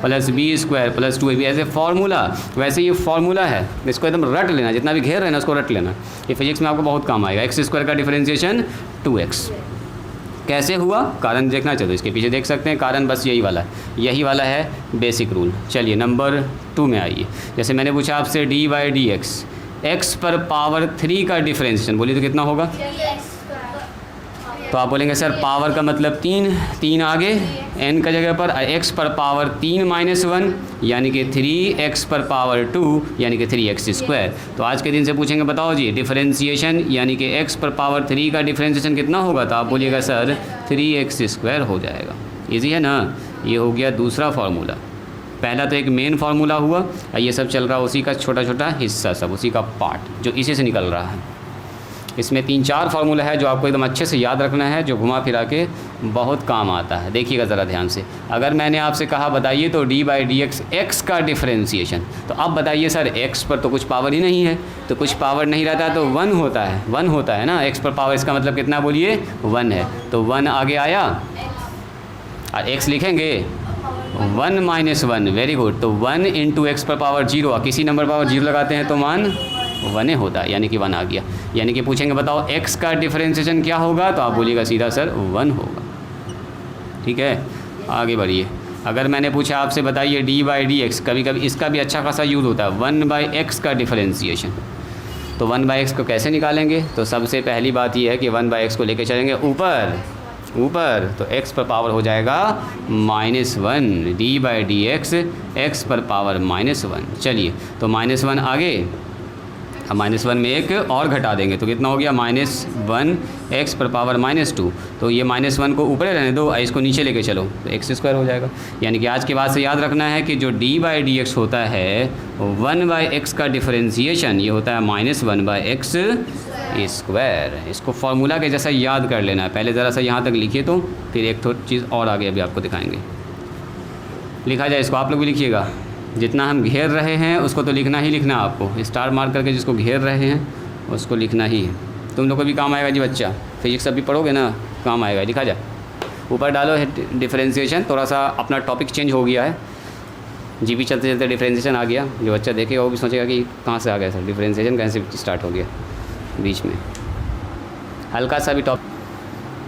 + b² + 2ab, ऐसे फॉर्मूला, वैसे ये फॉर्मूला है, इसको एकदम रट लेना, जितना भी घेर रहे ना उसको रट लेना, ये फिजिक्स में आपको बहुत काम आएगा। x² का डिफरेंशिएशन 2x कैसे हुआ, कारण देखना चाहिए, इसके पीछे देख सकते हैं, कारण बस यही वाला है बेसिक रूल। चलिए नंबर 2 में आइए। जैसे मैंने पूछा आपसे d/dx x पर पावर 3 का डिफरेंशिएशन, बोलिए तो कितना होगा, तो आप बोलेंगे सर पावर का मतलब 3 आगे n का जगह पर, x पर पावर 3 - 1 यानी कि 3x पर पावर 2 यानी कि 3x²। तो आज के दिन से पूछेंगे बताओ जी डिफरेंशिएशन यानी कि x पर पावर 3 का डिफरेंशिएशन कितना होगा, तो आप बोलिएगा सर 3x² हो जाएगा। इजी है ना, ये हो गया दूसरा फार्मूला। पहला तो एक मेन फार्मूला हुआ, और ये सब चल रहा है उसी का छोटा छोटा हिस्सा, सब उसी का पार्ट जो इसी से निकल रहा है। इसमें 3-4 फार्मूला है जो आपको एकदम अच्छे से याद रखना है, जो घुमा फिरा के बहुत काम आता है। देखिएगा ज़रा ध्यान से, अगर मैंने आपसे कहा बताइए तो d/dx x का डिफरेंशिएशन, तो अब बताइए सर x पर तो कुछ पावर ही नहीं है, तो कुछ पावर नहीं रहता तो 1 होता है ना, x पर पावर, इसका मतलब कितना बोलिए 1 है, तो 1 आगे आया और x लिखेंगे 1 - 1, वेरी गुड। तो 1 × x पर पावर 0, किसी नंबर पावर 0 लगाते हैं तो मान 1 होता है, यानी कि 1 आ गया। यानी कि पूछेंगे बताओ x का डिफरेंशिएशन क्या होगा, तो आप बोलिएगा सीधा सर 1 होगा। ठीक है, आगे बढ़िए। अगर मैंने पूछा आपसे बताइए d/dx, कभी कभी इसका भी अच्छा खासा यूज़ होता है, 1/x का डिफरेंशिएशन। तो 1/x को कैसे निकालेंगे, तो सबसे पहली बात यह है कि 1/x को लेके चलेंगे ऊपर, तो x पर पावर हो जाएगा -1, d/dx x पर पावर -1। चलिए तो -1 आगे, अब -1 में एक और घटा देंगे तो कितना हो गया -1 x पर पावर -2, तो ये -1 को ऊपर रहने दो, इसको नीचे लेके चलो तो x² हो जाएगा। यानी कि आज के बाद से याद रखना है कि जो d/dx होता है 1/x का डिफरेंशिएशन ये होता है -1/x²। इसको फार्मूला के जैसा याद कर लेना है। पहले ज़रा सा यहाँ तक लिखिए, तो फिर एक थोड़ी चीज़ और आगे अभी आपको दिखाएंगे। लिखा जाए इसको, आप लोग भी लिखिएगा, जितना हम घेर रहे हैं उसको तो लिखना ही लिखना है आपको, स्टार मार्क करके जिसको घेर रहे हैं उसको लिखना ही है। तुम लोग को भी काम आएगा जी बच्चा, फिजिक्स अभी पढ़ोगे ना, काम आएगा। लिखा जाए, ऊपर डालो डिफरेंशिएशन, थोड़ा सा अपना टॉपिक चेंज हो गया है, जीबी चलते चलते डिफरेंशिएशन आ गया, जो बच्चा देखेगा वो भी सोचेगा कि कहाँ से आ गया सर, डिफरेंशिएशन कहाँ से स्टार्ट हो गया बीच में, हल्का सा भी टॉपिक।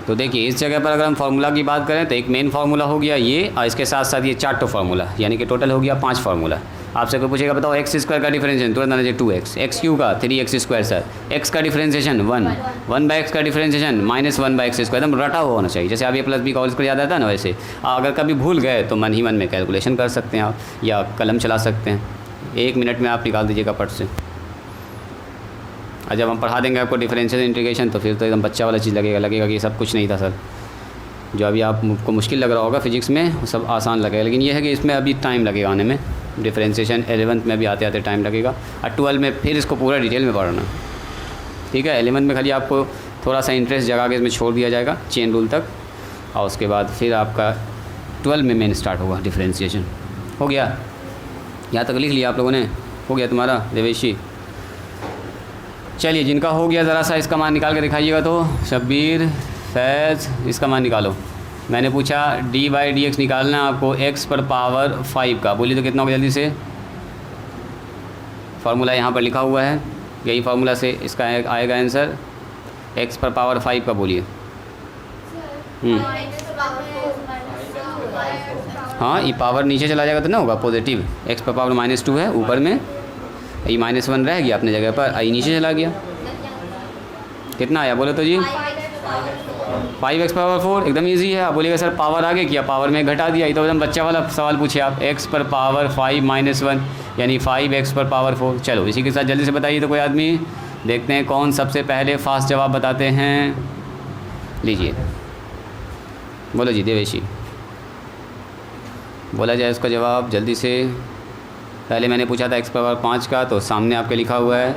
तो देखिए इस जगह पर अगर हम फार्मूला की बात करें तो एक मेन फार्मूला हो गया ये, और इसके साथ साथ ये 4 फार्मूला, यानी कि टोटल हो गया 5 फार्मूला। आपसे कोई पूछेगा बताओ x² का डिफरेंशिएशन, तुरंत आना चाहिए 2x, x³ का 3x² सर, x का डिफरेंशिएशन 1/x का डिफरेंशिएशन -1/x², एकदम रटा हुआ होना चाहिए। जैसे आप a + b का होल स्क्वायर याद आता है ना, वैसे अगर कभी भूल गए तो मन ही मन में कैलकुलेशन कर सकते हैं आप, या कलम चला सकते हैं, 1 मिनट में आप निकाल दीजिएगा पट से। और जब हम पढ़ा देंगे आपको डिफरेंशियल इंटीग्रेशन तो फिर तो एकदम बच्चा वाला चीज़ लगेगा कि ये सब कुछ नहीं था सर। जो अभी आपको मुश्किल लग रहा होगा फिजिक्स में वो सब आसान लगेगा, लेकिन ये है कि इसमें अभी टाइम लगेगा आने में। डिफरेंशिएशन 11th में भी आते आते टाइम लगेगा, और 12 में फिर इसको पूरा डिटेल में पढ़ना। ठीक है, 11th में खाली आपको थोड़ा सा इंटरेस्ट जगा के इसमें छोड़ दिया जाएगा चेन रूल तक, और उसके बाद फिर आपका 12 में मेन स्टार्ट होगा डिफरेंशिएशन। हो गया, यहाँ तक लिख लिया आप लोगों ने, हो गया तुम्हारा देवेशी। चलिए जिनका हो गया ज़रा सा इसका मान निकाल के दिखाइएगा। तो शब्बीर, फैज़, इसका मान निकालो। मैंने पूछा d/dx निकालना आपको x पर पावर 5 का, बोलिए तो कितना होगा जल्दी से। फार्मूला यहाँ पर लिखा हुआ है, यही फार्मूला से इसका आएगा आंसर, x पर पावर 5 का बोलिए। हाँ, ये पावर नीचे चला जाएगा तो ना होगा पॉजिटिव, x पर पावर -2 है ऊपर में, ये -1 रह गया अपने जगह पर, आई नीचे चला गया, कितना आया बोलो तो जी 5x पावर 4 एकदम इजी है। आप बोलिएगा सर पावर आगे किया, पावर में घटा दिया, ये तो एकदम बच्चा वाला सवाल पूछे आप। x पर पावर 5 - 1 यानी 5x पर पावर 4। चलो इसी के साथ जल्दी से बताइए तो कोई आदमी, देखते हैं कौन सबसे पहले फास्ट जवाब बताते हैं। लीजिए बोलो जी देवेशी, बोला जाए उसका जवाब जल्दी से। पहले मैंने पूछा था x पावर 5 का, तो सामने आपके लिखा हुआ है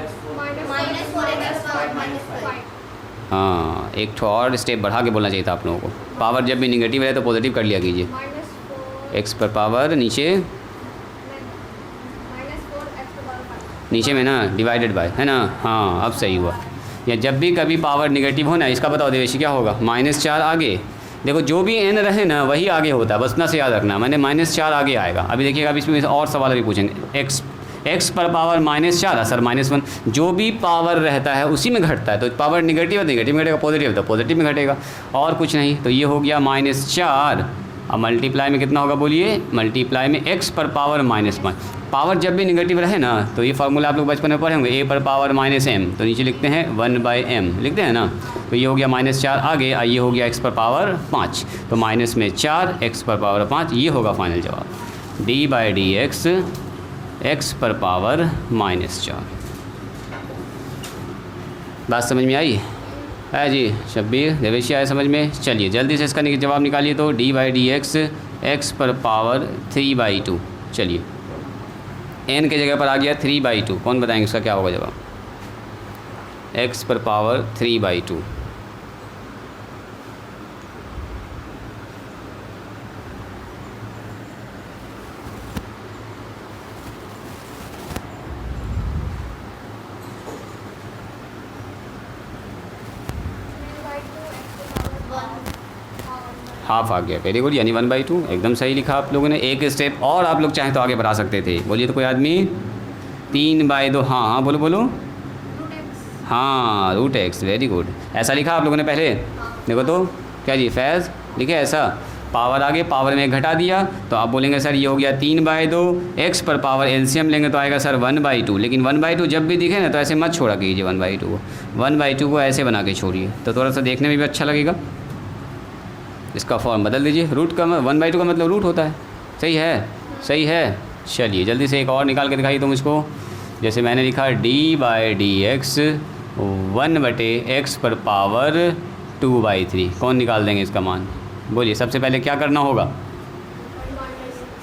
हाँ, एक ठो और स्टेप बढ़ा के बोलना चाहिए था आप लोगों को। पावर जब भी निगेटिव रहे तो पॉजिटिव कर लिया कीजिए। x पर पावर नीचे में ना डिवाइडेड बाय, है ना। हाँ अब सही हुआ। या जब भी कभी पावर निगेटिव हो ना, इसका बताओ देवेशी क्या होगा, -4 आगे। देखो जो भी n रहे ना वही आगे होता है, बस इतना से याद रखना। मैंने -4 आगे आएगा। अभी देखिएगा, अभी इसमें और सवाल भी पूछेंगे। x पर पावर -4 सर -1, जो भी पावर रहता है उसी में घटता है। तो पावर निगेटिव में घटेगा, पॉजिटिव तो पॉजिटिव में घटेगा, और कुछ नहीं। तो ये हो गया -4। अब मल्टीप्लाई में कितना होगा बोलिए, मल्टीप्लाई में x पर पावर -1। पावर जब भी निगेटिव रहे ना, तो ये फार्मूला आप लोग बचपन में पढ़े होंगे, a पर पावर -m, तो नीचे लिखते हैं 1/m लिखते हैं ना। तो ये हो गया -4 आगे, ये हो गया x पर पावर 5, तो माइनस में 4 x पर पावर 5, ये होगा फाइनल जवाब d/dx x पर पावर -4। बात समझ में आई है जी शब्बीर देवेशी, आए समझ में। चलिए जल्दी से इसका जवाब निकालिए तो d/dx x पर पावर 3/2। चलिए n के जगह पर आ गया 3/2, कौन बताएंगे इसका क्या होगा जवाब, x पर पावर 3/2। हाफ आ गया, वेरी गुड, यानी 1/2 एकदम सही लिखा आप लोगों ने। एक स्टेप और आप लोग चाहें तो आगे बढ़ा सकते थे। बोलिए तो कोई आदमी, 3/2। हाँ हाँ बोलो बोलो, हाँ √x, वेरी गुड। ऐसा लिखा आप लोगों ने पहले, देखो तो क्या जी फैज़ लिखे ऐसा, पावर आगे पावर में घटा दिया, तो आप बोलेंगे सर ये हो गया 3/2। x पर पावर एलसीएम लेंगे तो आएगा सर 1/2, लेकिन 1/2 जब भी दिखे ना तो ऐसे मत छोड़ा कीजिए 1/2 को, 1/2 को ऐसे बना के छोड़िए तो थोड़ा सा देखने में भी अच्छा लगेगा। इसका फॉर्म बदल दीजिए, रूट का 1/2 का मतलब रूट होता है। सही है, सही है। चलिए जल्दी से एक और निकाल के दिखाइए तुम इसको। जैसे मैंने लिखा d/dx 1/x पर पावर 2/3, कौन निकाल देंगे इसका मान, बोलिए। सबसे पहले क्या करना होगा,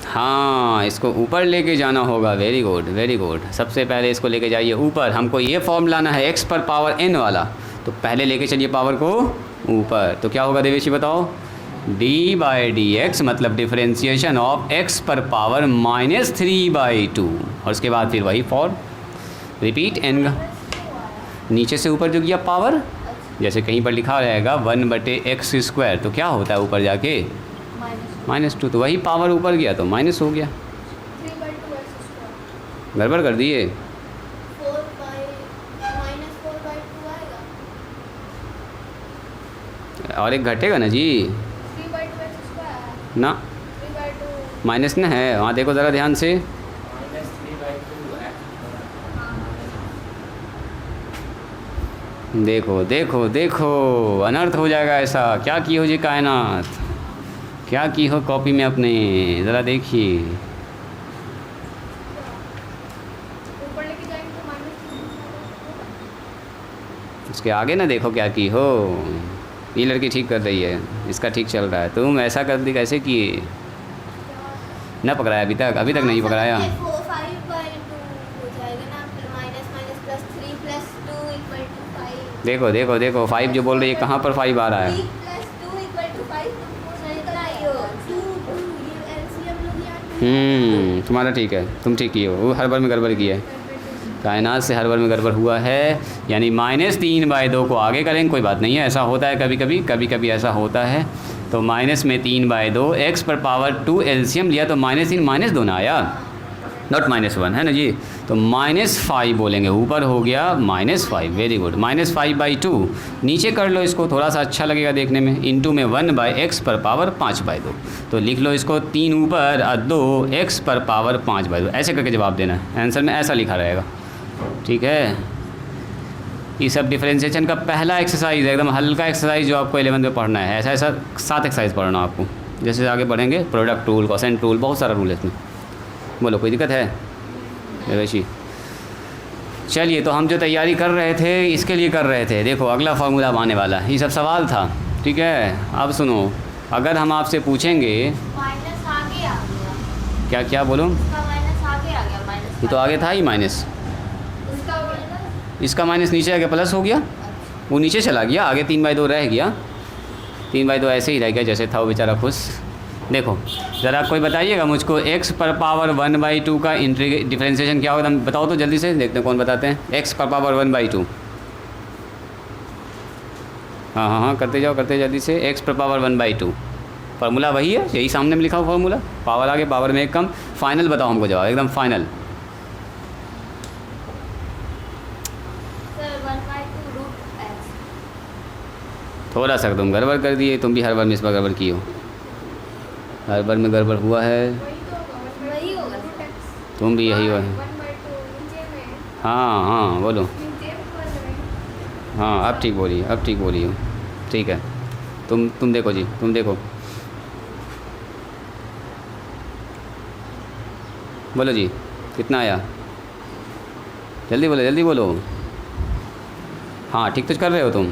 हाँ इसको ऊपर लेके जाना होगा। वेरी गुड वेरी गुड, सबसे पहले इसको लेके जाइए ऊपर। हमको ये फॉर्म लाना है x पर पावर n वाला, तो पहले लेके चलिए पावर को ऊपर। तो क्या होगा देवेशी बताओ, d/dx मतलब डिफरेंशिएशन ऑफ x पर पावर -3/2, और उसके बाद फिर वही फॉर्म रिपीट। n नीचे से ऊपर जो किया पावर, जैसे कहीं पर लिखा रहेगा 1/x², तो क्या होता है ऊपर जाके -2, तो वही पावर ऊपर गया तो माइनस हो गया। 3/2x²। गड़बड़ कर दिए, 4/-4/2 और एक घटेगा ना जी, 3/2x² ना 3/2 माइनस ना है वहाँ, देखो ज़रा ध्यान से। देखो देखो देखो, अनर्थ हो जाएगा ऐसा। क्या की हो जी कायनात, क्या की हो कॉपी में अपने, ज़रा देखिए। ऊपर लेके जाएंगे तो उसके आगे ना देखो क्या की हो। ये लड़की ठीक कर रही है, इसका ठीक चल रहा है, तुम ऐसा कर दी कैसे किए, ना पकड़ाया अभी तक नहीं पकड़ाया। 5/2 हो जाएगा ना, -+3 + 2 = 5। देखो देखो देखो 5 जो बोल रही है, कहाँ पर 5 आ रहा है, 3 + 2 = 5, तुमको सही कराइयो 2 ये एलसीएम लोग याद। तुम्हारा ठीक है, तुम ठीक किए हो, वो हर बार में गड़बड़ की है, कायनात से हर बार में गड़बड़ हुआ है। यानी -3/2 को आगे करेंगे, कोई बात नहीं है, ऐसा होता है कभी कभी ऐसा होता है। तो -3/2 x पर पावर 2 एलसीएम लिया तो -3 -2 ना आया, नॉट -1 है ना जी। तो -5 बोलेंगे, ऊपर हो गया -5, वेरी गुड। -5/2 नीचे कर लो इसको, थोड़ा सा अच्छा लगेगा देखने में, इंटू में 1/x पर पावर 5/2, तो लिख लो इसको 3 ऊपर और 2 x पर पावर 5/2, ऐसे करके जवाब देना है। आंसर में ऐसा लिखा रहेगा, ठीक है। ये सब डिफरेंशिएशन का पहला एक्सरसाइज है, एकदम हल्का एक्सरसाइज जो आपको 11th में पढ़ना है। ऐसा ऐसा 7 एक्सरसाइज पढ़ना आपको। जैसे आगे बढ़ेंगे प्रोडक्ट रूल, कोसेंट रूल, बहुत सारा रूल है इसमें। बोलो कोई दिक्कत है वैसी? चलिए, तो हम जो तैयारी कर रहे थे इसके लिए कर रहे थे। देखो अगला फार्मूला आने वाला, ये सब सवाल था, ठीक है। अब सुनो, अगर हम आपसे पूछेंगे माइनस आगे आ गया। क्या क्या बोलो? इसका माइनस आगे आ गया, माइनस ये तो आगे था ही माइनस, इसका माइनस इसका माइनस नीचे आ गया, प्लस हो गया, वो नीचे चला गया, आगे 3/2 रह गया। 3/2 ऐसे ही रह गया जैसे था, वो बेचारा खुश। देखो ज़रा कोई बताइएगा मुझको, x पर पावर 1/2 का डिफरेंशिएशन क्या होगा? बताओ तो जल्दी से, देखते हैं कौन बताते हैं। x पर पावर 1/2, हाँ हाँ हाँ करते जाओ जल्दी से। x पर पावर 1/2 फार्मूला वही है, यही सामने में लिखा हुआ फार्मूला। पावर आगे, पावर में एक कम। फाइनल बताओ हमको जवाब, एकदम फाइनल। Sir 1/2 root x। थोड़ा सा तुम गड़बड़ कर दिए, तुम भी हर बार में इस बार गड़बड़ की हो, हर बार में गड़बड़ हुआ है, वही होगा रूट x। तुम भी यही हो। 1/2 नीचे में, हाँ हाँ बोलो, नीचे ऊपर में। हाँ अब ठीक बोली, अब ठीक बोली हो, ठीक है। तुम देखो जी, तुम देखो, बोलो जी कितना आया, जल्दी बोलो जल्दी बोलो। हाँ ठीक तो कर रहे हो तुम।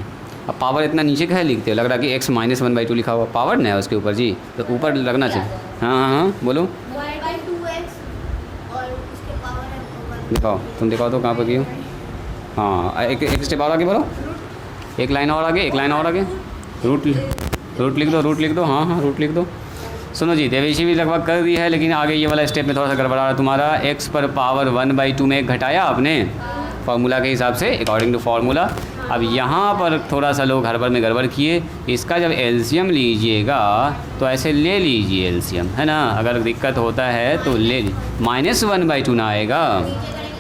अब पावर इतना नीचे का है लिखते हो, लग रहा कि x माइनस 1/2 लिखा हुआ, पावर ना है उसके ऊपर जी, तो ऊपर लगना चाहिए। हाँ हाँ हाँ बोलो, 1/2x और उसके पावर है 1/2। दिखाओ, तुम दिखाओ तो कहाँ पर की हो। हाँ एक स्टेप और आगे बोलो, एक लाइन और आगे, एक लाइन और आगे। रूट लिख दो, रूट लिख दो, हाँ हाँ रूट लिख दो। सुनो जी, देवेशी भी लगभग कर दी है, लेकिन आगे ये वाला स्टेप में थोड़ा सा गड़बड़ा रहा तुम्हारा। x पर पावर 1/2 में एक घटाया आपने फार्मूला के हिसाब से, अकॉर्डिंग टू फार्मूला। अब यहाँ पर थोड़ा सा लोग हड़बड़ में गड़बड़ किए। इसका जब एलसीएम लीजिएगा तो ऐसे ले लीजिए एलसीएम, है ना। अगर दिक्कत होता है तो ले -1/2 ना आएगा,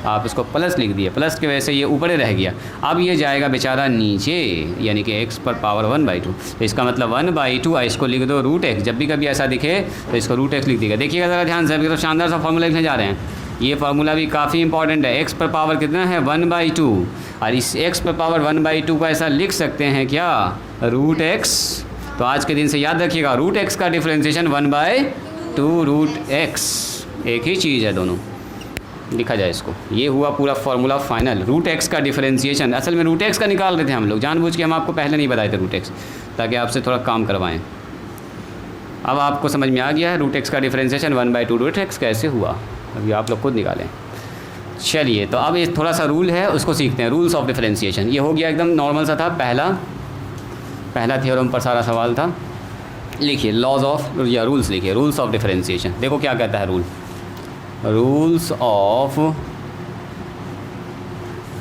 आप इसको प्लस लिख दिए, प्लस की वजह से ये ऊपर रह गया। अब ये जाएगा बेचारा नीचे, यानी कि x पर पावर 1/2। तो इसका मतलब 1/2, इसको लिख दो √x। जब भी कभी ऐसा दिखे तो इसको √x लिख देगा। देखिएगा ज़रा ध्यान से, अभी तो शानदार सा फार्मूला लिखने जा रहे हैं। ये फार्मूला भी काफ़ी इंपॉर्टेंट है। x पर पावर कितना है 1/2, और इस x पर पावर 1/2 को ऐसा लिख सकते हैं क्या, √x। तो आज के दिन से याद रखिएगा, √x का डिफरेंशिएशन 1/2 √x, एक ही चीज़ है दोनों। लिखा जाए इसको, ये हुआ पूरा फार्मूला फाइनल। √x का डिफरेंशिएशन, असल में √x का निकाल रहे थे हम लोग, जानबूझ के हम आपको पहले नहीं बताए थे √x, ताकि आपसे थोड़ा काम करवाएं। अब आपको समझ में आ गया है √x का डिफरेंशिएशन 1/2 √x कैसे हुआ, अभी आप लोग खुद निकालें। चलिए, तो अब ये थोड़ा सा रूल है, उसको सीखते हैं। रूल्स ऑफ डिफरेंशिएशन, ये हो गया एकदम नॉर्मल सा था, पहला थ्योरम पर सारा सवाल था। लिखिए लॉज ऑफ या रूल्स, लिखिए रूल्स ऑफ डिफरेंशिएशन। देखो क्या कहता है रूल, रूल्स ऑफ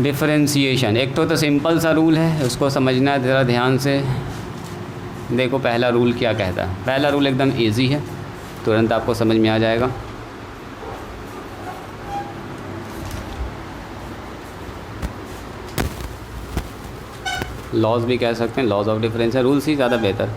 डिफरेंशिएशन। एक तो सिंपल सा रूल है, उसको समझना है ज़रा ध्यान से। देखो पहला रूल क्या कहता है, पहला रूल एकदम इजी है, तुरंत आपको समझ में आ जाएगा। लॉज भी कह सकते हैं, लॉज ऑफ डिफरेंस है, रूल्स ही ज़्यादा बेहतर।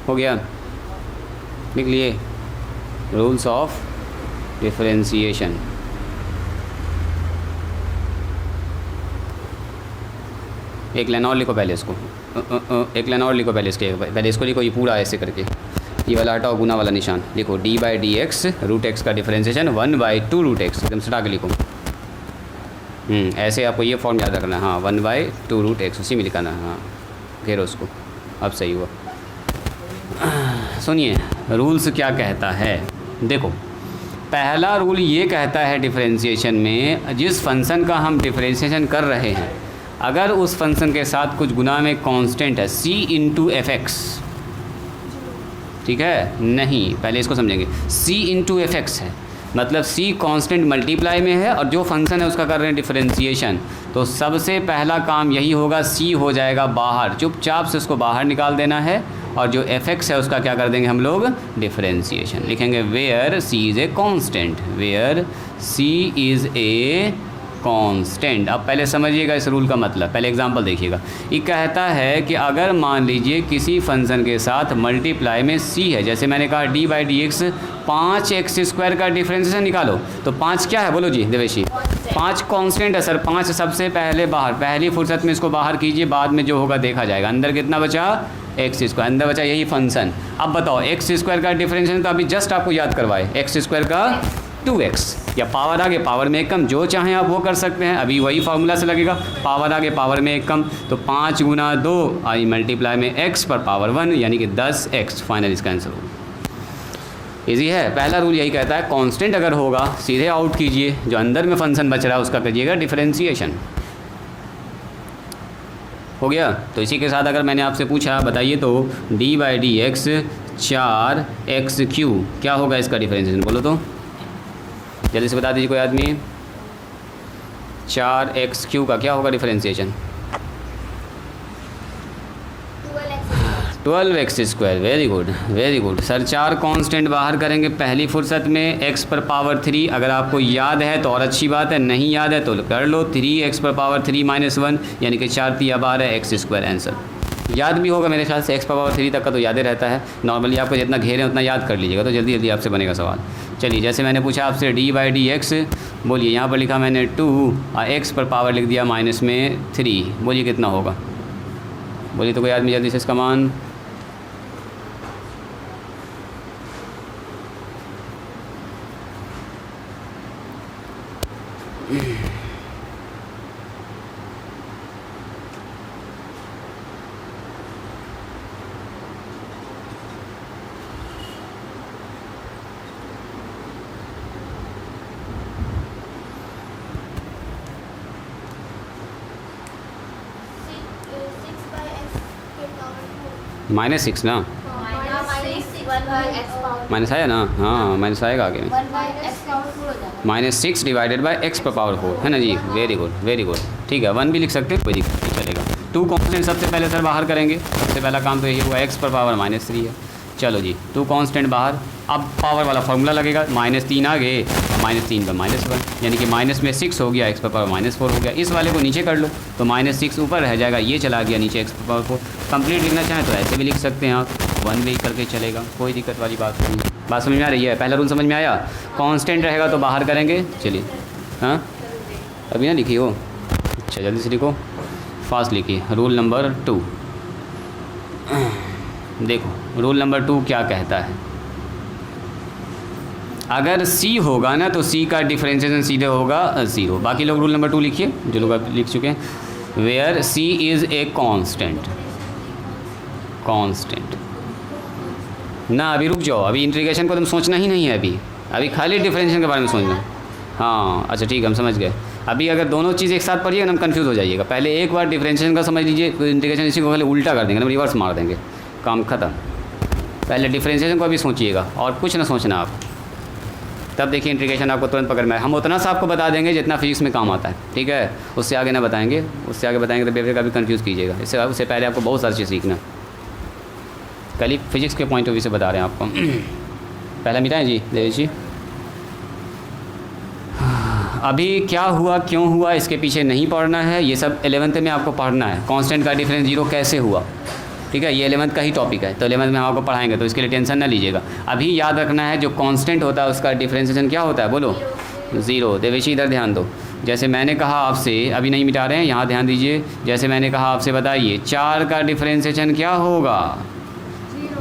हो गया, लिख लिए रूल्स ऑफ डिफरेंशिएशन। एक लाइन और लिखो पहले इसको, एक लाइन और लिखो पहले इसको लिखो, ये पूरा ऐसे करके, ये वाला हटाओ, गुना वाला निशान लिखो, d/dx √x का डिफरेंशिएशन 1/2 √x, एकदम सटा के लिखो। ऐसे आपको ये फॉर्म याद रखना है। हाँ 1/2 √x, उसी में लिखाना है। हाँ घेरो उसको, अब सही हुआ। सुनिए रूल्स क्या कहता है। देखो पहला रूल ये कहता है डिफरेंशिएशन में, जिस फंक्शन का हम डिफरेंशिएशन कर रहे हैं, अगर उस फंक्शन के साथ कुछ गुना में कांस्टेंट है c × f(x), ठीक है, नहीं पहले इसको समझेंगे। c × f(x) है, मतलब c कांस्टेंट मल्टीप्लाई में है और जो फंक्शन है उसका कर रहे हैं डिफरेंशिएशन, तो सबसे पहला काम यही होगा, c हो जाएगा बाहर, चुपचाप से उसको बाहर निकाल देना है, और जो f(x) है उसका क्या कर देंगे हम लोग, डिफरेंशिएशन। लिखेंगे where c is a constant, where c is a constant. अब पहले समझिएगा इस रूल का मतलब, पहले एग्जांपल देखिएगा। ये कहता है कि अगर मान लीजिए किसी फंक्शन के साथ मल्टीप्लाई में c है, जैसे मैंने कहा d/dx 5x² का डिफरेंशिएशन निकालो, तो 5 क्या है बोलो जी देवेशी? 5 कांस्टेंट है सर। 5 सबसे पहले बाहर, पहली फुर्सत में इसको बाहर कीजिए, बाद में जो होगा देखा जाएगा। अंदर कितना बचा? x²। अंदर बचा यही फंक्शन। अब बताओ x² का डिफरेंशिएशन तो अभी जस्ट आपको याद करवाए, x² का 2x, या पावर आगे पावर में एक कम, जो चाहें आप वो कर सकते हैं। अभी वही फार्मूला से लगेगा, पावर आगे पावर में एक कम, तो 5 × 2 आई मल्टीप्लाई में x पर पावर 1 यानी कि 10x। फाइनल इसका आंसर होगा। इजी है। पहला रूल यही कहता है कांस्टेंट अगर होगा सीधे आउट कीजिए, जो अंदर में फंक्शन बच रहा है उसका करिएगा डिफरेंशिएशन। हो गया। तो इसी के साथ अगर मैंने आपसे पूछा बताइए तो d/dx 4x³ क्या होगा इसका डिफरेंशिएशन, बोलो तो जल्दी से बता दीजिए कोई आदमी। 4x³ का क्या होगा differentiation? 12x²। Very good very good sir. 4 constant बाहर करेंगे पहली फुर्सत में, x पर पावर 3। अगर आपको याद है तो और अच्छी बात है, नहीं याद है तो कर लो। 3x पर पावर 3 - 1 यानी कि 4 3 12 x²। आंसर याद भी होगा मेरे ख्याल से, x पर पावर 3 तक का तो याद ही रहता है। नॉर्मली आपको जितना घेरे उतना याद कर लीजिएगा, तो जल्दी जल्दी आपसे बनेगा सवाल। चलिए, जैसे मैंने पूछा आपसे d/dx, बोलिए यहाँ पर लिखा मैंने 2 और x पर पावर लिख दिया -3, बोलिए कितना होगा? बोलिए तो कोई आदमी जल्दी से इसका मान। -6 ना, माइनस आया ना? हाँ माइनस आएगा आगे में। -6 / x पर पावर 4 है ना जी। Very good very good. ठीक है, 1 भी लिख सकते हैं, कोई दिक्कत नहीं, चलेगा। 2 कांस्टेंट सबसे पहले सर बाहर करेंगे। सबसे पहला काम तो यही हुआ, x पर पावर -3 है। चलो जी, 2 कांस्टेंट बाहर। अब पावर वाला फार्मूला लगेगा, -3 आगे, -3 पर -1 यानी कि माइनस में 6 हो गया, x पर पावर -4 हो गया। इस वाले को नीचे कर लो तो -6 ऊपर रह जाएगा, ये चला गया नीचे, x पर पावर 4। कंप्लीट लिखना चाहें तो ऐसे भी लिख सकते हैं आप, 1 भी करके चलेगा, कोई दिक्कत वाली बात नहीं। बात समझ में आ रही है? पहला रूल समझ में आया? कांस्टेंट रहेगा तो बाहर करेंगे। चलिए, हाँ अभी ना लिखी हो, अच्छा जल्दी से लिखो, फास्ट लिखिए। रूल नंबर 2 देखो, रूल नंबर 2 क्या कहता है? अगर c होगा ना तो c का डिफरेंशिएशन सीधे होगा 0। बाकी लोग रूल नंबर 2 लिखिए, जो लोग आप लिख चुके हैं। Where c is a constant ना, अभी रुक जाओ, अभी इंटीग्रेशन को तुम सोचना ही नहीं है, अभी खाली डिफरेंशिएशन के बारे में सोचना। हाँ अच्छा ठीक है, हम समझ गए। अभी अगर दोनों चीज़ एक साथ पढ़िएगा ना, हम कंफ्यूज हो जाइएगा। पहले एक बार डिफरेंशिएशन का समझ लीजिए, इंटीग्रेशन इसी को पहले उल्टा कर देंगे ना, रिवर्स मार देंगे, काम ख़त्म। पहले डिफरेंशिएशन को अभी सोचिएगा और कुछ ना सोचना आप, तब देखिए इंटीग्रेशन आपको तुरंत पकड़ में। हम उतना सा आपको बता देंगे जितना फिजिक्स में काम आता है, ठीक है? उससे आगे ना बताएंगे, उससे आगे बताएंगे तो बेवजह का भी कंफ्यूज कीजिएगा। उससे पहले आपको बहुत सारी चीज़ सीखना। कल ही फिजिक्स के पॉइंट ऑफ व्यू से बता रहे हैं आपको। पहला मिटाएं जी देवेश जी। अभी क्या हुआ क्यों हुआ इसके पीछे नहीं पढ़ना है, ये सब 11th में आपको पढ़ना है। कांस्टेंट का डिफरेंस 0 कैसे हुआ, ठीक है? ये 11th का ही टॉपिक है, तो 11th में हम आपको पढ़ाएंगे, तो इसके लिए टेंशन ना लीजिएगा। अभी याद रखना है जो कांस्टेंट होता है उसका डिफरेंशिएशन क्या होता है, बोलो 0। देवेशी इधर ध्यान दो। जैसे मैंने कहा आपसे, अभी नहीं मिटा रहे हैं, यहाँ ध्यान दीजिए। जैसे मैंने कहा आपसे, बताइए 4 का डिफरेंशिएशन क्या होगा?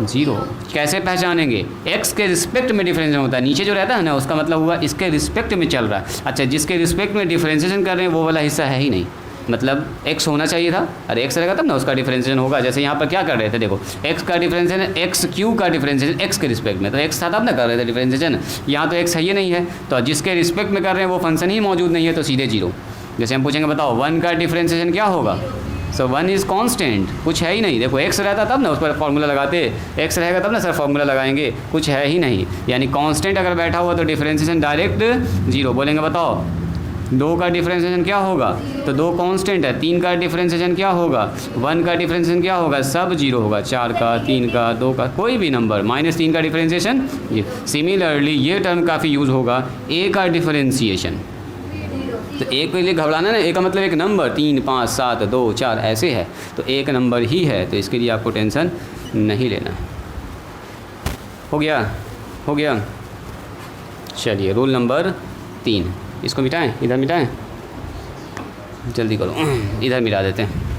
0। कैसे पहचानेंगे? x के रिस्पेक्ट में डिफरेंशिएशन होता है, नीचे जो रहता है ना उसका मतलब हुआ इसके रिस्पेक्ट में चल रहा है। अच्छा, जिसके रिस्पेक्ट में डिफरेंशिएशन कर रहे हैं वो वाला हिस्सा है ही नहीं, मतलब x होना चाहिए था, अरे x रहेगा तब ना उसका डिफरेंशिएशन होगा। जैसे यहाँ पर क्या कर रहे थे, देखो x का डिफरेंशिएशन, x³ का डिफरेंशिएशन x के रिस्पेक्ट में, तो x था तब ना कर रहे थे डिफरेंशिएशन। यहाँ तो x है ही नहीं है, तो जिसके रिस्पेक्ट में कर रहे हैं वो फंक्शन ही मौजूद नहीं है, तो सीधे 0। जैसे हम पूछेंगे बताओ 1 का डिफरेंशिएशन क्या होगा, सो 1 इज़ कांस्टेंट, कुछ है ही नहीं। देखो x रहता तब ना उस पर फॉर्मूला लगाते, x रहेगा तब ना सर फॉर्मूला लगाएंगे, कुछ है ही नहीं। यानी कांस्टेंट अगर बैठा हुआ तो डिफरेंशिएशन डायरेक्ट 0। बोलेंगे बताओ 2 का डिफरेंशिएशन क्या होगा, तो 2 कांस्टेंट है। 3 का डिफरेंशिएशन क्या होगा, 1 का डिफरेंशिएशन क्या होगा, सब 0 होगा। 4 का, 3 का, 2 का, कोई भी नंबर, -3 का डिफरेंशिएशन ये। सिमिलरली ये टर्म काफ़ी यूज़ होगा, a का डिफरेंशिएशन तो एक के लिए घबराना ना, एक का मतलब एक नंबर 3 5 7 2 4 ऐसे है, तो एक नंबर ही है, तो इसके लिए आपको टेंशन नहीं लेना। हो गया, हो गया। चलिए रूल नंबर 3, इसको मिटाएं, इधर मिटाएं, जल्दी करो, इधर मिटा देते हैं।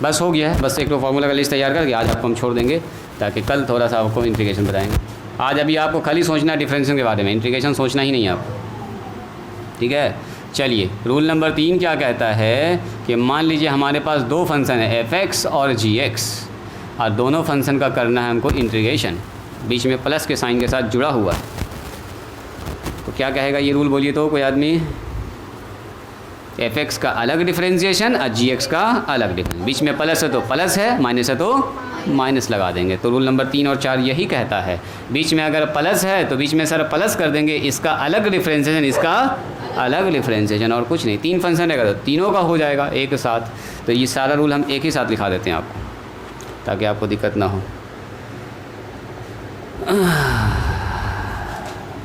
बस हो गया है, बस एक तो फार्मूला का लिस्ट तैयार करके आज आपको हम छोड़ देंगे, ताकि कल थोड़ा सा आपको इंटीग्रेशन बताएंगे। आज अभी आपको खाली सोचना है डिफरेंशियल के बारे में, इंटीग्रेशन सोचना ही नहीं है आपको, ठीक है। चलिए रूल नंबर 3 क्या कहता है कि मान लीजिए हमारे पास दो फंक्शन है f(x) और g(x), और दोनों फंक्शन का करना है हमको इंटीग्रेशन, बीच में प्लस के साइन के साथ जुड़ा हुआ है। तो क्या कहेगा ये रूल, बोलिए तो कोई आदमी। f(x) का अलग डिफरेंशिएशन और g(x) का अलग डिफरेंस, बीच में प्लस है तो प्लस है, माइनस है तो माइनस लगा देंगे। तो रूल नंबर 3 और 4 यही कहता है, बीच में अगर प्लस है तो बीच में सर प्लस कर देंगे, इसका अलग डिफरेंशिएशन, इसका अलग डिफरेंशिएशन, और कुछ नहीं। 3 फंक्शन रहेगा तो तीनों का हो जाएगा एक साथ। तो ये सारा रूल हम एक ही साथ लिखा देते हैं आपको, ताकि आपको दिक्कत ना हो।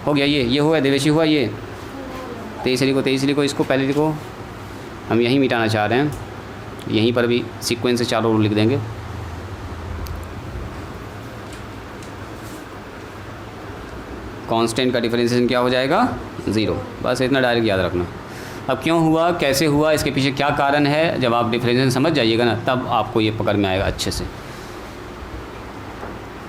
हो गया ये हुआ, देवेशी हुआ ये। 23 लिखो, इसको पहले लिखो, हम यहीं मिटाना चाह रहे हैं, यहीं पर भी सीक्वेंस से चारों रूल लिख देंगे। कांस्टेंट का डिफरेंशिएशन क्या हो जाएगा, 0। बस इतना डायरेक्ट याद रखना। अब क्यों हुआ, कैसे हुआ, इसके पीछे क्या कारण है, जब आप डिफरेंशिएशन समझ जाइएगा ना, तब आपको ये पकड़ में आएगा अच्छे से।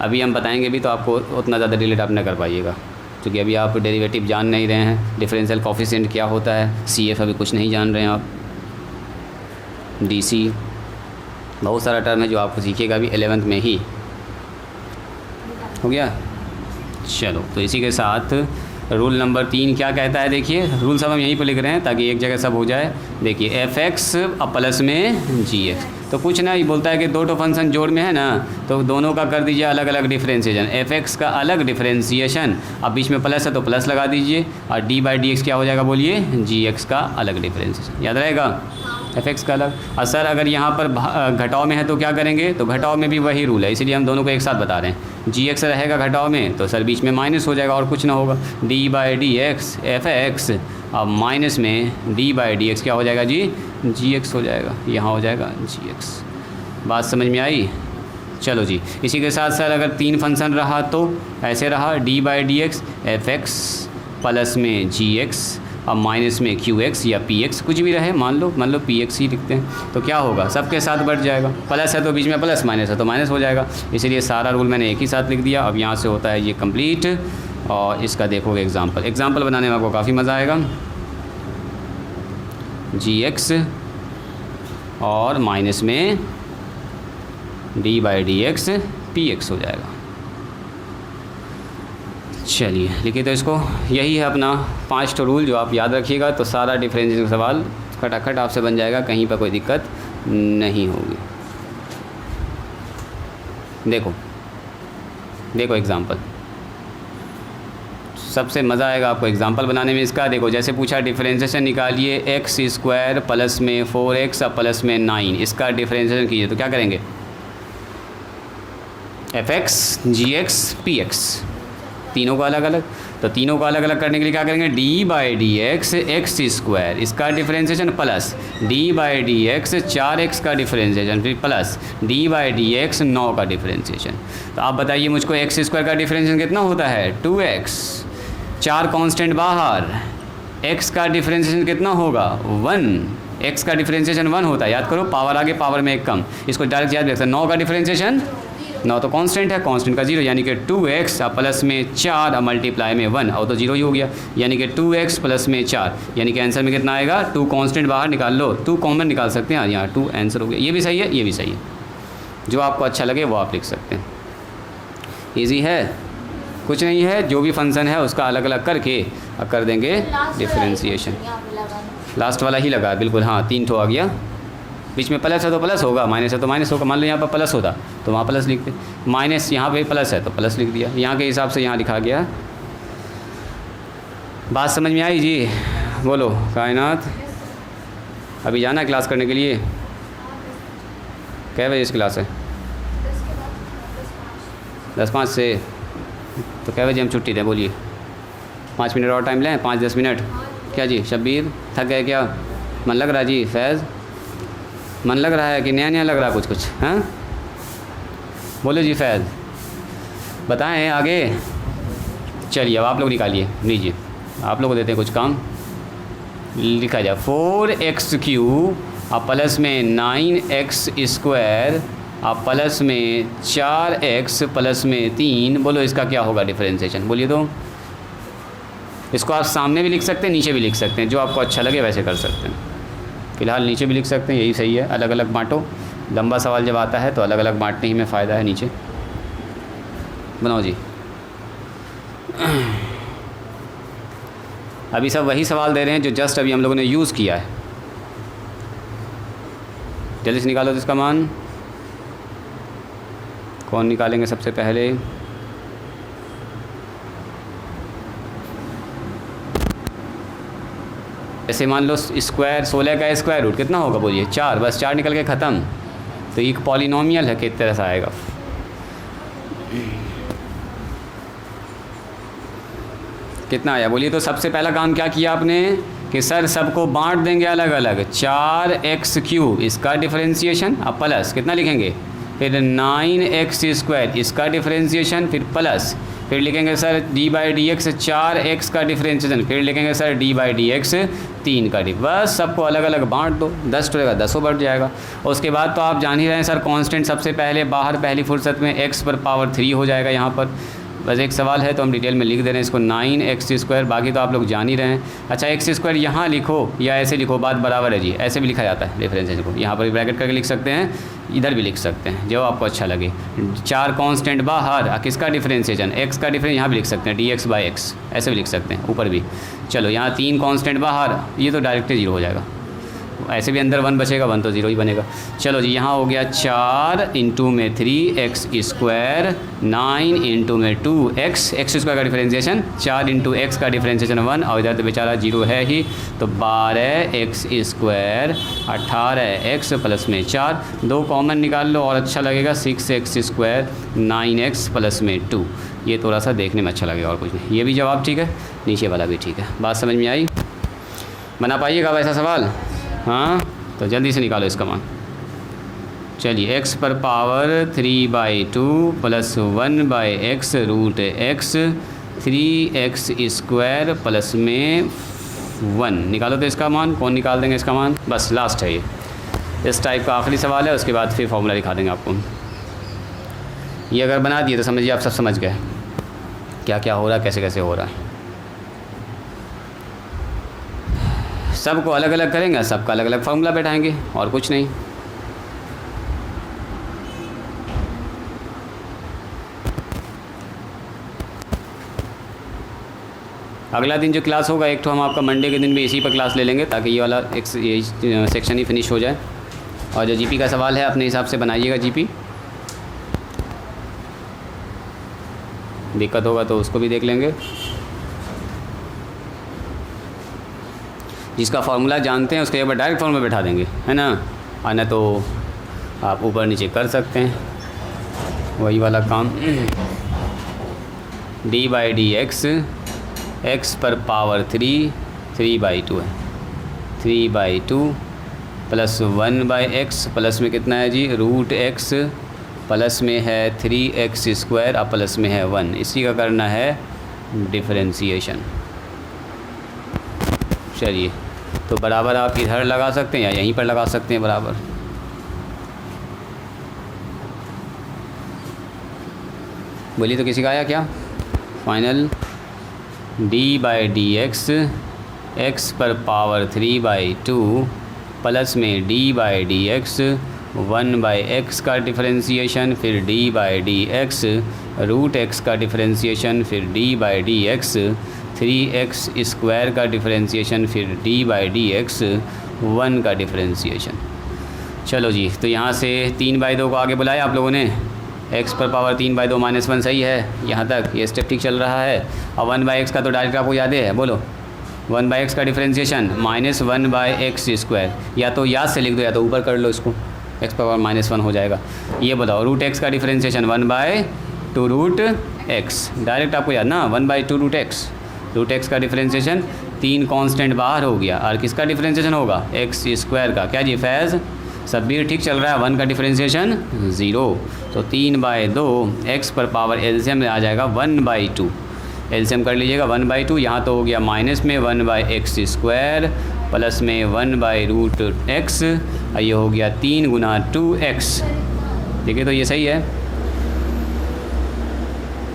अभी हम बताएंगे भी तो आपको उतना ज़्यादा रिलेट आप न कर पाइएगा, क्योंकि अभी आप डेरिवेटिव जान नहीं रहे हैं, डिफरेंशियल कोफिशिएंट क्या होता है, CF अभी कुछ नहीं जान रहे हैं आप, DC, बहुत सारा टर्म है जो आपको सीखिएगा अभी 11th में ही। हो गया, चलो। तो इसी के साथ रूल नंबर 3 क्या कहता है, देखिए रूल सब हम यहीं पर लिख रहे हैं ताकि एक जगह सब हो जाए। देखिए f(x) अब प्लस में g(x), तो कुछ ना, ये बोलता है कि दो फंक्शन जोड़ में है ना, तो दोनों का कर दीजिए अलग अलग डिफरेंशिएशन। f(x) का अलग डिफरेंशिएशन, अब बीच में प्लस है तो प्लस लगा दीजिए, और d/dx क्या हो जाएगा बोलिए, g(x) का अलग डिफरेंशिएशन। याद रहेगा, f(x) का अलग। और सर अगर यहाँ पर घटाव में है तो क्या करेंगे, तो घटाव में भी वही रूल है, इसीलिए हम दोनों को एक साथ बता रहे हैं। g(x) रहेगा घटाव में तो सर बीच में माइनस हो जाएगा, और कुछ ना होगा, d/dx f(x), अब माइनस में d/dx क्या हो जाएगा जी, g(x) हो जाएगा, यहाँ हो जाएगा g(x). बात समझ में आई। चलो जी, इसी के साथ सर अगर 3 फंक्शन रहा तो ऐसे रहा, d/dx f(x) प्लस में g(x), अब माइनस में qx या px, कुछ भी रहे, मान लो px ही लिखते हैं, तो क्या होगा, सबके साथ बढ़ जाएगा, प्लस है तो बीच में प्लस, माइनस है तो माइनस हो जाएगा। इसलिए सारा रूल मैंने एक ही साथ लिख दिया। अब यहाँ से होता है ये कंप्लीट, और इसका देखोगे एग्जाम्पल बनाने में आपको काफ़ी मज़ा आएगा। g(x) और माइनस में d/dx px हो जाएगा। चलिए लिखिए, तो इसको यही है अपना 5 रूल, जो आप याद रखिएगा तो सारा डिफरेंशिएशन का सवाल खटाखट आपसे बन जाएगा, कहीं पर कोई दिक्कत नहीं होगी। देखो एग्जाम्पल, सबसे मज़ा आएगा आपको एग्जाम्पल बनाने में इसका। देखो जैसे पूछा डिफरेंशिएशन निकालिए x² प्लस में 4x प्लस में 9, इसका डिफरेंशिएशन कीजिए, तो क्या करेंगे, f(x), g(x), px, तीनों को अलग अलग। तो तीनों को अलग अलग करने के लिए क्या करेंगे, d/dx x², इसका डिफरेंशिएशन प्लस d/dx 4x का डिफरेंशिएशन, फिर प्लस d/dx 9 का डिफरेंशिएशन। तो आप बताइए मुझको x² का डिफरेंशिएशन कितना होता है, 2x, 4 कांस्टेंट बाहर, x का डिफरेंशिएशन कितना होगा, 1, x का डिफरेंशिएशन 1 होता है, याद करो, पावर आगे पावर में एक कम, इसको डायरेक्ट याद रख सकते हैं। 9 का डिफरेंशिएशन, 9 तो कांस्टेंट है, कांस्टेंट का 0, यानी कि 2x प्लस में 4 मल्टीप्लाई में 1, और तो 0 ही हो गया, यानी कि 2x प्लस में 4, यानी कि आंसर में कितना आएगा, 2 कांस्टेंट बाहर निकाल लो, 2 कॉमन निकाल सकते हैं, यहाँ 2 आंसर हो गया। ये भी सही है, ये भी सही है, जो आपको अच्छा लगे वो आप लिख सकते हैं। ईजी है, कुछ नहीं है, जो भी फंक्शन है उसका अलग अलग करके कर देंगे डिफरेंशिएशन। लास्ट वाला ही लगा बिल्कुल, हाँ 3 ठो आ गया, बीच में प्लस है तो प्लस होगा, माइनस है तो माइनस होगा। मान लो यहाँ पर प्लस होता तो वहाँ प्लस लिखते, माइनस यहाँ पे प्लस है तो प्लस लिख दिया, यहाँ के हिसाब से यहाँ लिखा गया। बात समझ में आई जी, बोलो कायनात। अभी जाना है क्लास करने के लिए, कै बजे इस क्लास है, 10:05 से, तो कै बजे हम छुट्टी दें बोलिए, 5 मिनट और टाइम लें, 5-10 मिनट, क्या जी शब्बीर, थक गए क्या? मन लग रहा जी? फैज़, मन लग रहा है कि नया नया लग रहा कुछ कुछ? हाँ बोलो जी फैज़, बताएं आगे। चलिए अब आप लोग निकालिए, लीजिए आप लोग को देते हैं कुछ काम। लिखा जाए 4x³ अब प्लस में 9x² अब प्लस में 4x प्लस में 3। बोलो इसका क्या होगा डिफरेंशिएशन? बोलिए तो। इसको आप सामने भी लिख सकते हैं, नीचे भी लिख सकते हैं, जो आपको अच्छा लगे वैसे कर सकते हैं। फ़िलहाल नीचे भी लिख सकते हैं, यही सही है। अलग अलग बांटो, लंबा सवाल जब आता है तो अलग अलग बांटने ही में फ़ायदा है। नीचे बनाओ जी। अभी सब वही सवाल दे रहे हैं जो जस्ट अभी हम लोगों ने यूज़ किया है। जल्दी से निकालो इसका मान। कौन निकालेंगे सबसे पहले? ऐसे मान लो स्क्वायर 16 का स्क्वायर रूट कितना होगा? बोलिए 4। बस 4 निकल के ख़त्म। तो एक पॉलिनोमियल है, किस तरह से आएगा? कितना आया बोलिए तो। सबसे पहला काम क्या किया आपने कि सर सबको बांट देंगे अलग अलग। 4x³ इसका डिफरेंशिएशन, अब प्लस कितना लिखेंगे? फिर 9x² इसका डिफरेंशिएशन, फिर प्लस, फिर लिखेंगे सर d/dx 4x का डिफरेंशिएशन, फिर लिखेंगे सर d/dx 3 का डिफ। बस सबको अलग अलग बांट दो, 10 टुरेगा 10 बढ़ जाएगा। उसके बाद तो आप जान ही रहे हैं सर कांस्टेंट सबसे पहले बाहर पहली फुर्सत में x⁻³ हो जाएगा यहाँ पर। बस एक सवाल है तो हम डिटेल में लिख दे रहे हैं इसको 9x²। बाकी तो आप लोग जान ही रहे हैं। अच्छा x² यहाँ लिखो या ऐसे लिखो, बात बराबर है जी। ऐसे भी लिखा जाता है डिफरेंशिएशन को, यहाँ पर भी ब्रैकेट करके लिख सकते हैं, इधर भी लिख सकते हैं, जो आपको अच्छा लगे। 4 कांस्टेंट बाहर, किसका डिफरेंशिएशन? x का डिफरेंस यहाँ भी लिख सकते हैं dx/x, ऐसे भी लिख सकते हैं ऊपर भी। चलो यहाँ 3 कांस्टेंट बाहर, ये तो डायरेक्ट 0 हो जाएगा। ऐसे भी अंदर 1 बचेगा, 1 तो 0 ही बनेगा। चलो जी यहाँ हो गया 4 इंटू में 3x², 9 इंटू में 2x, x² का डिफरेंशिएशन 4 इंटू x का डिफरेंशिएशन 1, और इधर तो बेचारा 0 है ही, तो 12x², 18x प्लस में 4, 2 कॉमन निकाल लो और अच्छा लगेगा 6x², 9x प्लस में 2। ये थोड़ा सा देखने में अच्छा लगेगा और कुछ नहीं। ये भी जवाब ठीक है, नीचे वाला भी ठीक है। बात समझ में आई? बना पाइएगा वैसा सवाल? हाँ तो जल्दी से निकालो इसका मान। चलिए x⁻³ plus 1/x root x 3x² plus में 1 निकालो तो इसका मान। कौन निकाल देंगे इसका मान? बस लास्ट है ये, इस टाइप का आखिरी सवाल है। उसके बाद फिर फॉर्मूला दिखा देंगे आपको। ये अगर बना दिए तो समझिए आप सब समझ गए क्या क्या हो रहा है, कैसे कैसे हो रहा है। सबको अलग अलग करेंगे, सबका अलग अलग फार्मूला बैठाएंगे और कुछ नहीं। अगला दिन जो क्लास होगा एक तो हम आपका मंडे के दिन भी इसी पर क्लास ले लेंगे, ताकि ये वाला एक सेक्शन ही फिनिश हो जाए। और जो जीपी का सवाल है अपने हिसाब से बनाइएगा। जीपी दिक्कत होगा तो उसको भी देख लेंगे। जिसका फार्मूला जानते हैं उसके एक बार डायरेक्ट फॉर्म में बैठा देंगे, है ना। और न तो आप ऊपर नीचे कर सकते हैं वही वाला काम। d/dx x⁻³ 3/2 है, 3/2 प्लस 1/x प्लस में कितना है जी? रूट x प्लस में है 3x² और प्लस में है 1। इसी का करना है डिफरेंशिएशन। चलिए तो बराबर आप इधर लगा सकते हैं या यहीं पर लगा सकते हैं बराबर। बोलिए तो किसी का आया क्या फाइनल? d/dx x⁻³ प्लस में d/dx 1/x का डिफरेंशिएशन, फिर d/dx रूट x का डिफरेंशिएशन, फिर d/dx 3x² का डिफरेंशिएशन, फिर d/dx 1 का डिफरेंशिएशन। चलो जी तो यहाँ से 3/2 को आगे बुलाया आप लोगों ने। x⁻³ -1 सही है, यहाँ तक ये स्टेप ठीक चल रहा है। और 1/x का तो डायरेक्ट आपको याद है, बोलो 1/x का डिफरेंशिएशन -1/x²। या तो याद से लिख दो या तो ऊपर कर लो इसको, x⁻⁻1 हो जाएगा। ये बताओ रूट x का डिफरेंशिएशन 1/2 रूट x, डायरेक्ट आपको याद ना 1/2 रूट x। रूट x का डिफरेंशिएशन 3 कांस्टेंट बाहर हो गया और किसका डिफरेंशिएशन होगा एक्स स्क्वायर का। क्या जी फैज़ सब भी ठीक चल रहा है। 1 का डिफरेंशिएशन 0, तो 3/2 एक्स पर पावर एलसीएम में आ जाएगा 1/2। एलसीएम कर लीजिएगा 1/2, यहाँ तो हो गया माइनस में 1/x स्क्वायर प्लस में 1/√x और ये हो गया 3 गुना 2x। देखिए तो ये सही है,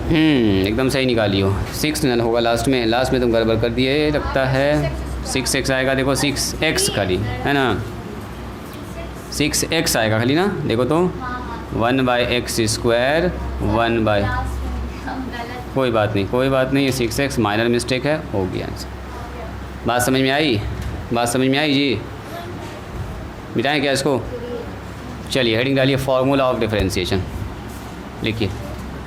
एकदम सही निकाली हो। 6 नल होगा लास्ट में तुम गड़बड़ कर दिए लगता है। 6x आएगा, देखो 6x खाली है ना, 6x आएगा खाली ना, देखो तो 1/x स्क्वायर 1 कोई बात नहीं, ये 6x माइनर मिस्टेक है, हो गया आंसर। बात समझ में आई जी। मिटाएं क्या इसको? चलिए हेडिंग डालिए फार्मूला ऑफ डिफरेंशिएशन, लिखिए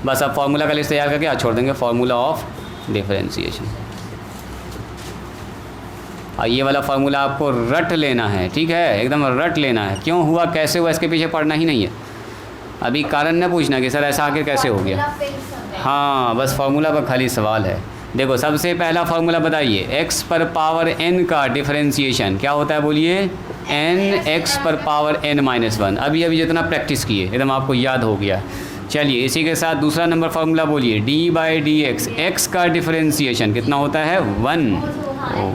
बस। अब फार्मूला का लिस्ट तैयार करके आज छोड़ देंगे फार्मूला ऑफ डिफरेंशिएशन। और ये वाला फार्मूला आपको रट लेना है, ठीक है, एकदम रट लेना है। क्यों हुआ, कैसे हुआ, इसके पीछे पढ़ना ही नहीं है। अभी कारण न पूछना कि सर ऐसा आखिर कैसे हो गया। हाँ बस फार्मूला पर खाली सवाल है। देखो सबसे पहला फार्मूला बताइए, x पर पावर n का डिफरेंशिएशन क्या होता है बोलिए, n x पर पावर n-1। अभी जितना प्रैक्टिस किए एकदम आपको याद हो गया। चलिए इसी के साथ दूसरा नंबर फार्मूला बोलिए, d/dx x का डिफरेंशिएशन कितना होता है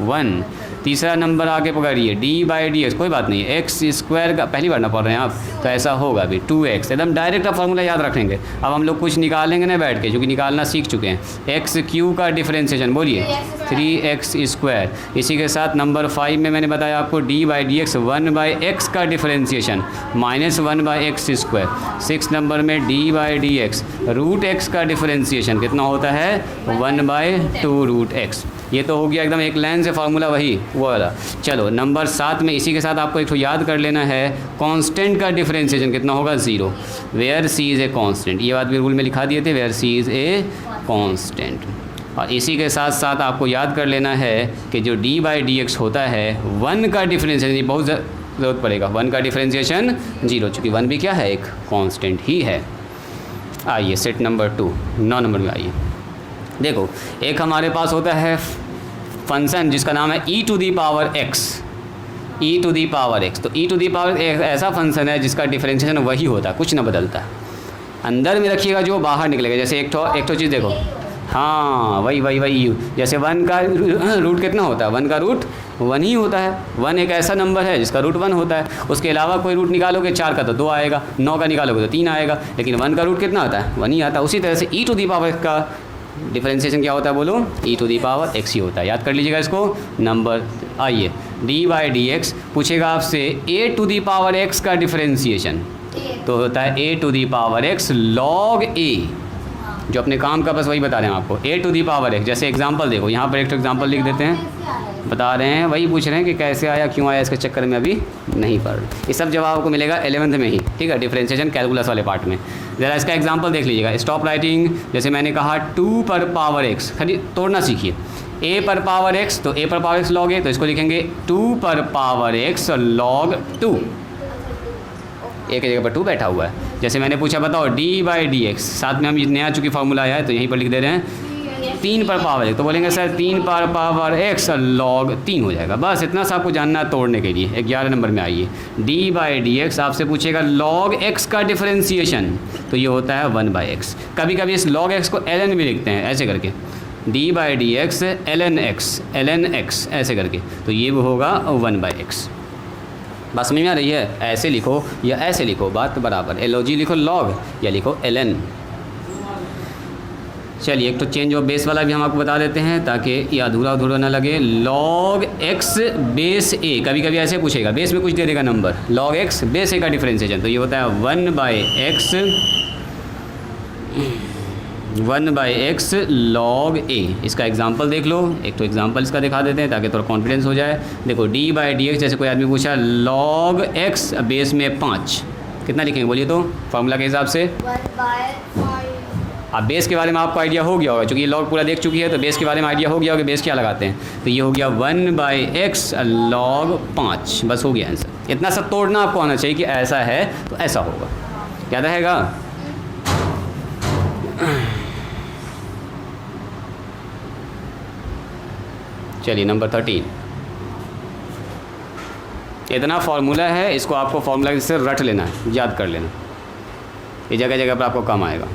1। तीसरा नंबर आगे पकड़िए, d/dx कोई बात नहीं, एक्स स्क्वायर का पहली बार ना पढ़ रहे हैं आप तो ऐसा होगा अभी 2x। एकदम डायरेक्ट आप फार्मूला याद रखेंगे। अब हम लोग कुछ निकालेंगे ना बैठ के, क्योंकि निकालना सीख चुके हैं। x³ का डिफरेंशिएशन बोलिए 3x स्क्वायर। इसी के साथ नंबर 5 में मैंने बताया आपको d/dx 1/x का डिफरेंशिएशन -1/x स्क्वायर। 6 नंबर में d/dx √x का डिफरेंशिएशन कितना होता है 1/2√x। ये तो हो गया एकदम एक लाइन से फार्मूला वही वो वाला। चलो नंबर 7 में इसी के साथ आपको एक तो याद कर लेना है, कांस्टेंट का डिफरेंशिएशन कितना होगा 0, where c is a constant. ये बात भी रूल में लिखा दिए थे, where c is a constant. और इसी के साथ साथ आपको याद कर लेना है कि जो d/dx होता है 1 का डिफरेंशिएशन, बहुत ज़रूरत पड़ेगा, 1 का डिफरेंशिएशन 0, चूँकि 1 भी क्या है एक कांस्टेंट ही है। आइए सेट नंबर 2, 9 नंबर में आइए। देखो एक हमारे पास होता है फंक्शन जिसका नाम है e to the power x। तो e टू दी पावर एक ऐसा फंक्शन है जिसका डिफरेंशिएशन वही होता है, कुछ ना बदलता। अंदर में रखिएगा जो बाहर निकलेगा। जैसे एक तो चीज़ देखो, हाँ वही जैसे 1 का रूट कितना होता है, 1 का रूट 1 ही होता है। 1 एक ऐसा नंबर है जिसका रूट 1 होता है। उसके अलावा कोई रूट निकालोगे 4 का तो 2 आएगा, 9 का निकालोगे तो 3 आएगा, लेकिन 1 का रूट कितना आता है 1 ही आता है। उसी तरह से e टू दी पावर का डिफरेंशिएशन क्या होता है बोलो, e to the power x ही होता है। याद कर लीजिएगा इसको। नंबर आइए d/dx पूछेगा आपसे a to the power x का डिफरेंशिएशन तो होता है a to the power x log a। जो अपने काम का बस वही बता रहे हैं आपको, a to the power x। जैसे एग्जांपल देखो, यहाँ पर एक एग्जांपल लिख देते हैं, बता रहे हैं, वही पूछ रहे हैं कि कैसे आया क्यों आया, इसके चक्कर में अभी नहीं पढ़ रहे। ये सब जवाब आपको मिलेगा 11th में ही, ठीक है, डिफरेंशिएशन कैलकुलस वाले पार्ट में। ज़रा इसका एग्जांपल देख लीजिएगा। स्टॉप राइटिंग, जैसे मैंने कहा 2 पर पावर x, खाली तोड़ना सीखिए। a पर पावर x तो a पर पावर x log a, तो इसको लिखेंगे 2 पर पावर x log 2। एक जगह पर 2 बैठा हुआ है। जैसे मैंने पूछा बताओ d/dx, साथ में हम नया चूँकि फार्मूला आया है तो यहीं पर लिख दे रहे हैं 3 पर पावर x, तो बोलेंगे सर 3 पर पावर x log 3 हो जाएगा। बस इतना सा आपको जानना है तोड़ने के लिए। 11 नंबर में आइए, d/dx आपसे पूछेगा log x का डिफरेंशिएशन तो ये होता है 1/x। कभी कभी इस log x को ln भी लिखते हैं ऐसे करके, d/dx ln x ऐसे करके, तो ये भी होगा 1/x। बात समझ में आ रही है? ऐसे लिखो या ऐसे लिखो, बात बराबर। log लिखो log या लिखो ln। चलिए एक तो चेंज ऑफ बेस वाला भी हम आपको बता देते हैं ताकि ये अधूरा ना लगे। log x बेस a, कभी कभी ऐसे पूछेगा, बेस में कुछ दे देगा number, log x base a का डिफरेंशिएशन तो ये होता है 1/x log a। इसका एग्जांपल देख लो, एक तो एग्जांपल इसका दिखा देते हैं ताकि थोड़ा कॉन्फिडेंस हो जाए। देखो d/dx, जैसे कोई आदमी पूछा log x बेस में 5, कितना लिखेंगे बोलिए तो फार्मूला के हिसाब से। 1/5। अब बेस के बारे में आपको आइडिया हो गया होगा, क्योंकि ये लॉग पूरा देख चुकी है तो बेस के बारे में आइडिया हो गया होगा बेस क्या लगाते हैं। तो ये हो गया 1/x log 5, बस हो गया आंसर। इतना सब तोड़ना आपको आना चाहिए कि ऐसा है तो ऐसा होगा, क्या रहेगा। चलिए नंबर 13, इतना फार्मूला है, इसको आपको फार्मूला से रट लेना है, याद कर लेना, ये जगह जगह पर आपको काम आएगा,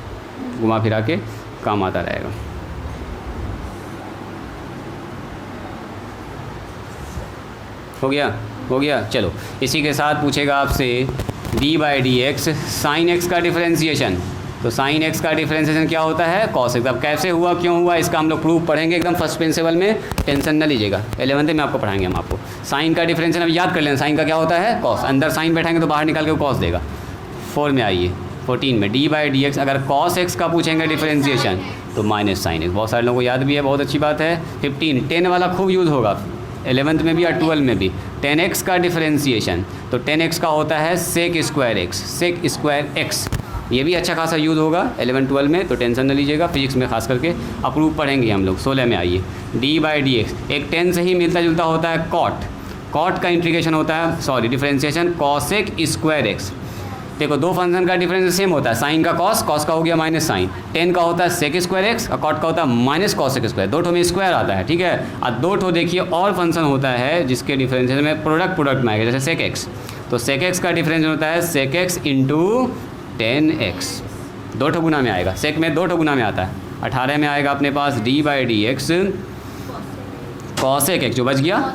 घुमा फिरा के काम आता रहेगा। हो गया। चलो इसी के साथ पूछेगा आपसे d/dx साइन x का डिफरेंशिएशन। तो साइन x का डिफरेंशिएशन क्या होता है? Cos x। अब कैसे हुआ, क्यों हुआ, इसका हम लोग प्रूफ पढ़ेंगे एकदम फर्स्ट प्रिंसिपल में, टेंशन न लीजिएगा, 11th में आपको पढ़ाएंगे हम आपको। साइन का डिफरेंशिएशन अब याद कर लेना, साइन का क्या होता है? कॉस। अंदर साइन बैठाएंगे तो बाहर निकाल के कॉस देगा। 4 में आइए 14 में d/dx अगर कॉस x का पूछेंगे डिफरेंशिएशन तो माइनस साइन x। बहुत सारे लोगों को याद भी है, बहुत अच्छी बात है। 15 10 वाला खूब यूज़ होगा 11th में भी और 12 में भी। 10x का डिफरेंशिएशन तो 10x का होता है सेक स्क्वायर x, ये भी अच्छा खासा यूज़ होगा 11 12 में, तो टेंशन न लीजिएगा, फिजिक्स में खास करके अप्रूव पढ़ेंगे हम लोग। 16 में आइए d/dx एक 10 से ही मिलता जुलता होता है कॉट का इंटीग्रेशन होता है, डिफरेंशिएशन कॉसेक स्क्वायर x। देखो दो फंक्शन का डिफरेंस सेम होता है, साइन का कॉस का हो गया माइनस साइन, 10 का होता है सेक स्क्वायर एक्स और कॉट का होता है माइनस कॉसेक स्क्वायर, दो ठो में स्क्वायर आता है, ठीक है। और दो ठो देखिए और फंक्शन होता है जिसके डिफरेंशिएशन में प्रोडक्ट में आएगा, जैसे सेक एक्स, तो सेक एक्स का डिफरेंशिएशन होता है सेक एक्स इंटू 10x, दो ठो गुना में आएगा, सेक में दो ठो गुना में आता है। 18 में आएगा अपने पास d/dx कॉसेक एक्स, जो बच गया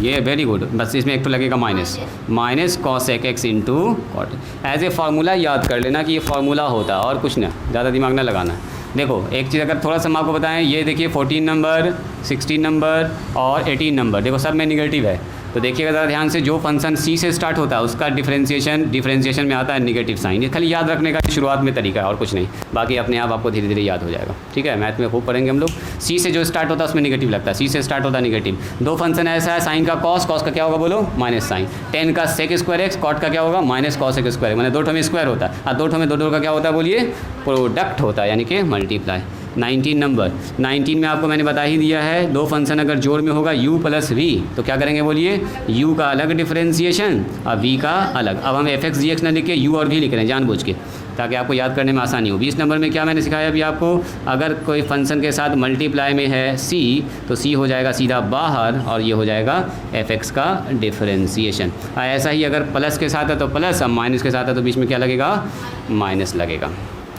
ये वेरी गुड, बस इसमें एक तो लगेगा minus cosec x into cot. As a formula याद कर लेना कि ये फार्मूला होता है और कुछ ना, ज़्यादा दिमाग ना लगाना। देखो एक चीज़ अगर थोड़ा सा हम आपको बताएं, ये देखिए 14 नंबर 16 नंबर और 18 नंबर, देखो सब में निगेटिव है, तो देखिएगा ज़रा ध्यान से, जो फंक्शन सी से स्टार्ट होता है उसका डिफरेंशिएशन में आता है नेगेटिव साइन। ये खाली याद रखने का शुरुआत में तरीका है और कुछ नहीं, बाकी अपने आप आपको धीरे धीरे याद हो जाएगा, ठीक है। मैथ में खूब पढ़ेंगे हम लोग। सी से जो स्टार्ट होता है उसमें नेगेटिव लगता है, सी से स्टार्ट होता है नेगेटिव। दो फंक्शन ऐसा है, साइन का कॉस का क्या होगा बोलो, माइनस साइन। 10 का सेक स्क्वायर एक्स, कॉट का क्या होगा, माइनस कॉसेक स्क्वायर, मैंने दो ठो में स्क्वायर होता है और दो ठो में दो का क्या होता है बोलिए, प्रोडक्ट होता है, यानी कि मल्टीप्लाई। 19 नंबर 19 में आपको मैंने बता ही दिया है, दो फंक्शन अगर जोड़ में होगा u प्लस v तो क्या करेंगे बोलिए, u का अलग डिफरेंशिएशन और v का अलग। अब हम f(x) न लिख के u और v लिख रहे हैं जानबूझ के, ताकि आपको याद करने में आसानी हो। 20 नंबर में क्या मैंने सिखाया अभी आपको, अगर कोई फंक्शन के साथ मल्टीप्लाई में है c तो c हो जाएगा सीधा बाहर और ये हो जाएगा f(x) का डिफरेंशिएशन। ऐसा ही अगर प्लस के साथ है तो प्लस, अब माइनस के साथ है तो बीच में क्या लगेगा, माइनस लगेगा,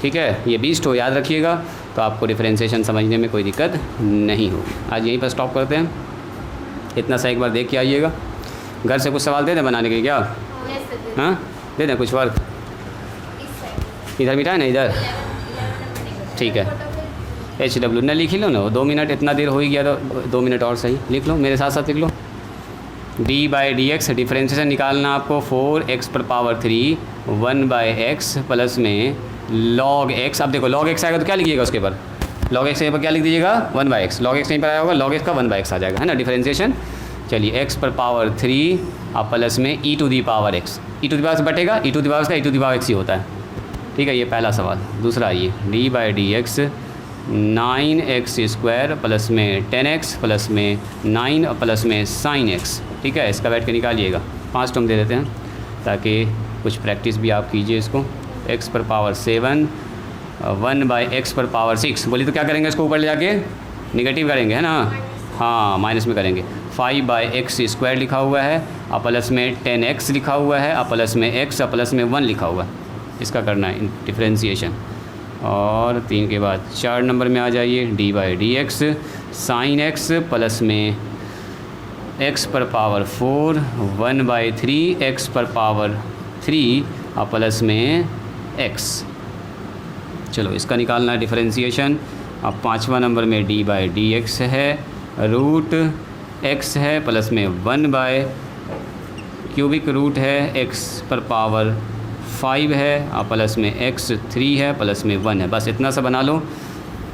ठीक है। ये 20 ठो याद रखिएगा तो आपको डिफरेंशिएशन समझने में कोई दिक्कत नहीं होगी। आज यहीं पर स्टॉप करते हैं, इतना सा एक बार देख के आइएगा। घर से कुछ सवाल दे दें बनाने के लिए क्या, हाँ दे दें कुछ वर्क, इधर मिटा है ना इधर, ठीक है। HW न लिख लो ना, 2 मिनट इतना देर हो ही गया तो 2 मिनट और सही लिख लो, मेरे साथ साथ लिख लो। d/dx डिफरेंशिएशन निकालना आपको 4x⁻³ 1/x प्लस में log x। अब देखो log x आएगा तो क्या लिखिएगा उसके पर, log x पर क्या लिख दीजिएगा 1/x, log x नहीं पर आया होगा log x का 1/x आ जाएगा, है ना डिफरेंशिएशन। चलिए x⁻³ अब प्लस में e⁻x, e⁻x बटेगा, e⁻x ही होता है, ठीक है। ये पहला सवाल। दूसरा आइए d/dx 9x² प्लस में 10x प्लस में 9 प्लस में sin x, ठीक है। इसका बैठ के निकालिएगा, 5 टर्म दे देते हैं ताकि कुछ प्रैक्टिस भी आप कीजिए इसको। x⁻7 1/x⁻6 बोली तो क्या करेंगे, इसको ऊपर ले जाके निगेटिव करेंगे, है ना, हाँ माइनस में करेंगे। 5/x² लिखा हुआ है और प्लस में 10x लिखा हुआ है और प्लस में x और प्लस में 1 लिखा हुआ है, इसका करना है डिफरेंशिएशन। और 3 के बाद 4 नंबर में आ जाइए d/dx sin x प्लस में x⁻4 1/3 x⁻3 और प्लस में x। चलो इसका निकालना है डिफरेंशिएशन। अब 5वां नंबर में d/dx है √x है प्लस में 1/³ रूट है x⁻5 है और प्लस में x3 है प्लस में 1 है। बस इतना सा बना लो,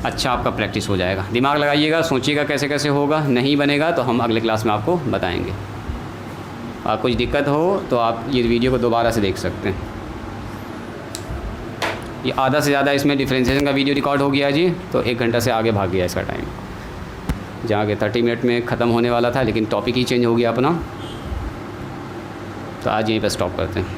अच्छा आपका प्रैक्टिस हो जाएगा। दिमाग लगाइएगा, सोचिएगा कैसे कैसे होगा, नहीं बनेगा तो हम अगले क्लास में आपको बताएंगे। और कुछ दिक्कत हो तो आप ये वीडियो को दोबारा से देख सकते हैं। ये आधा से ज़्यादा इसमें डिफरेंशिएशन का वीडियो रिकॉर्ड हो गया जी, तो 1 घंटा से आगे भाग गया इसका टाइम, जहाँ के 30 मिनट में ख़त्म होने वाला था, लेकिन टॉपिक ही चेंज हो गया अपना। तो आज यहीं पर स्टॉप करते हैं।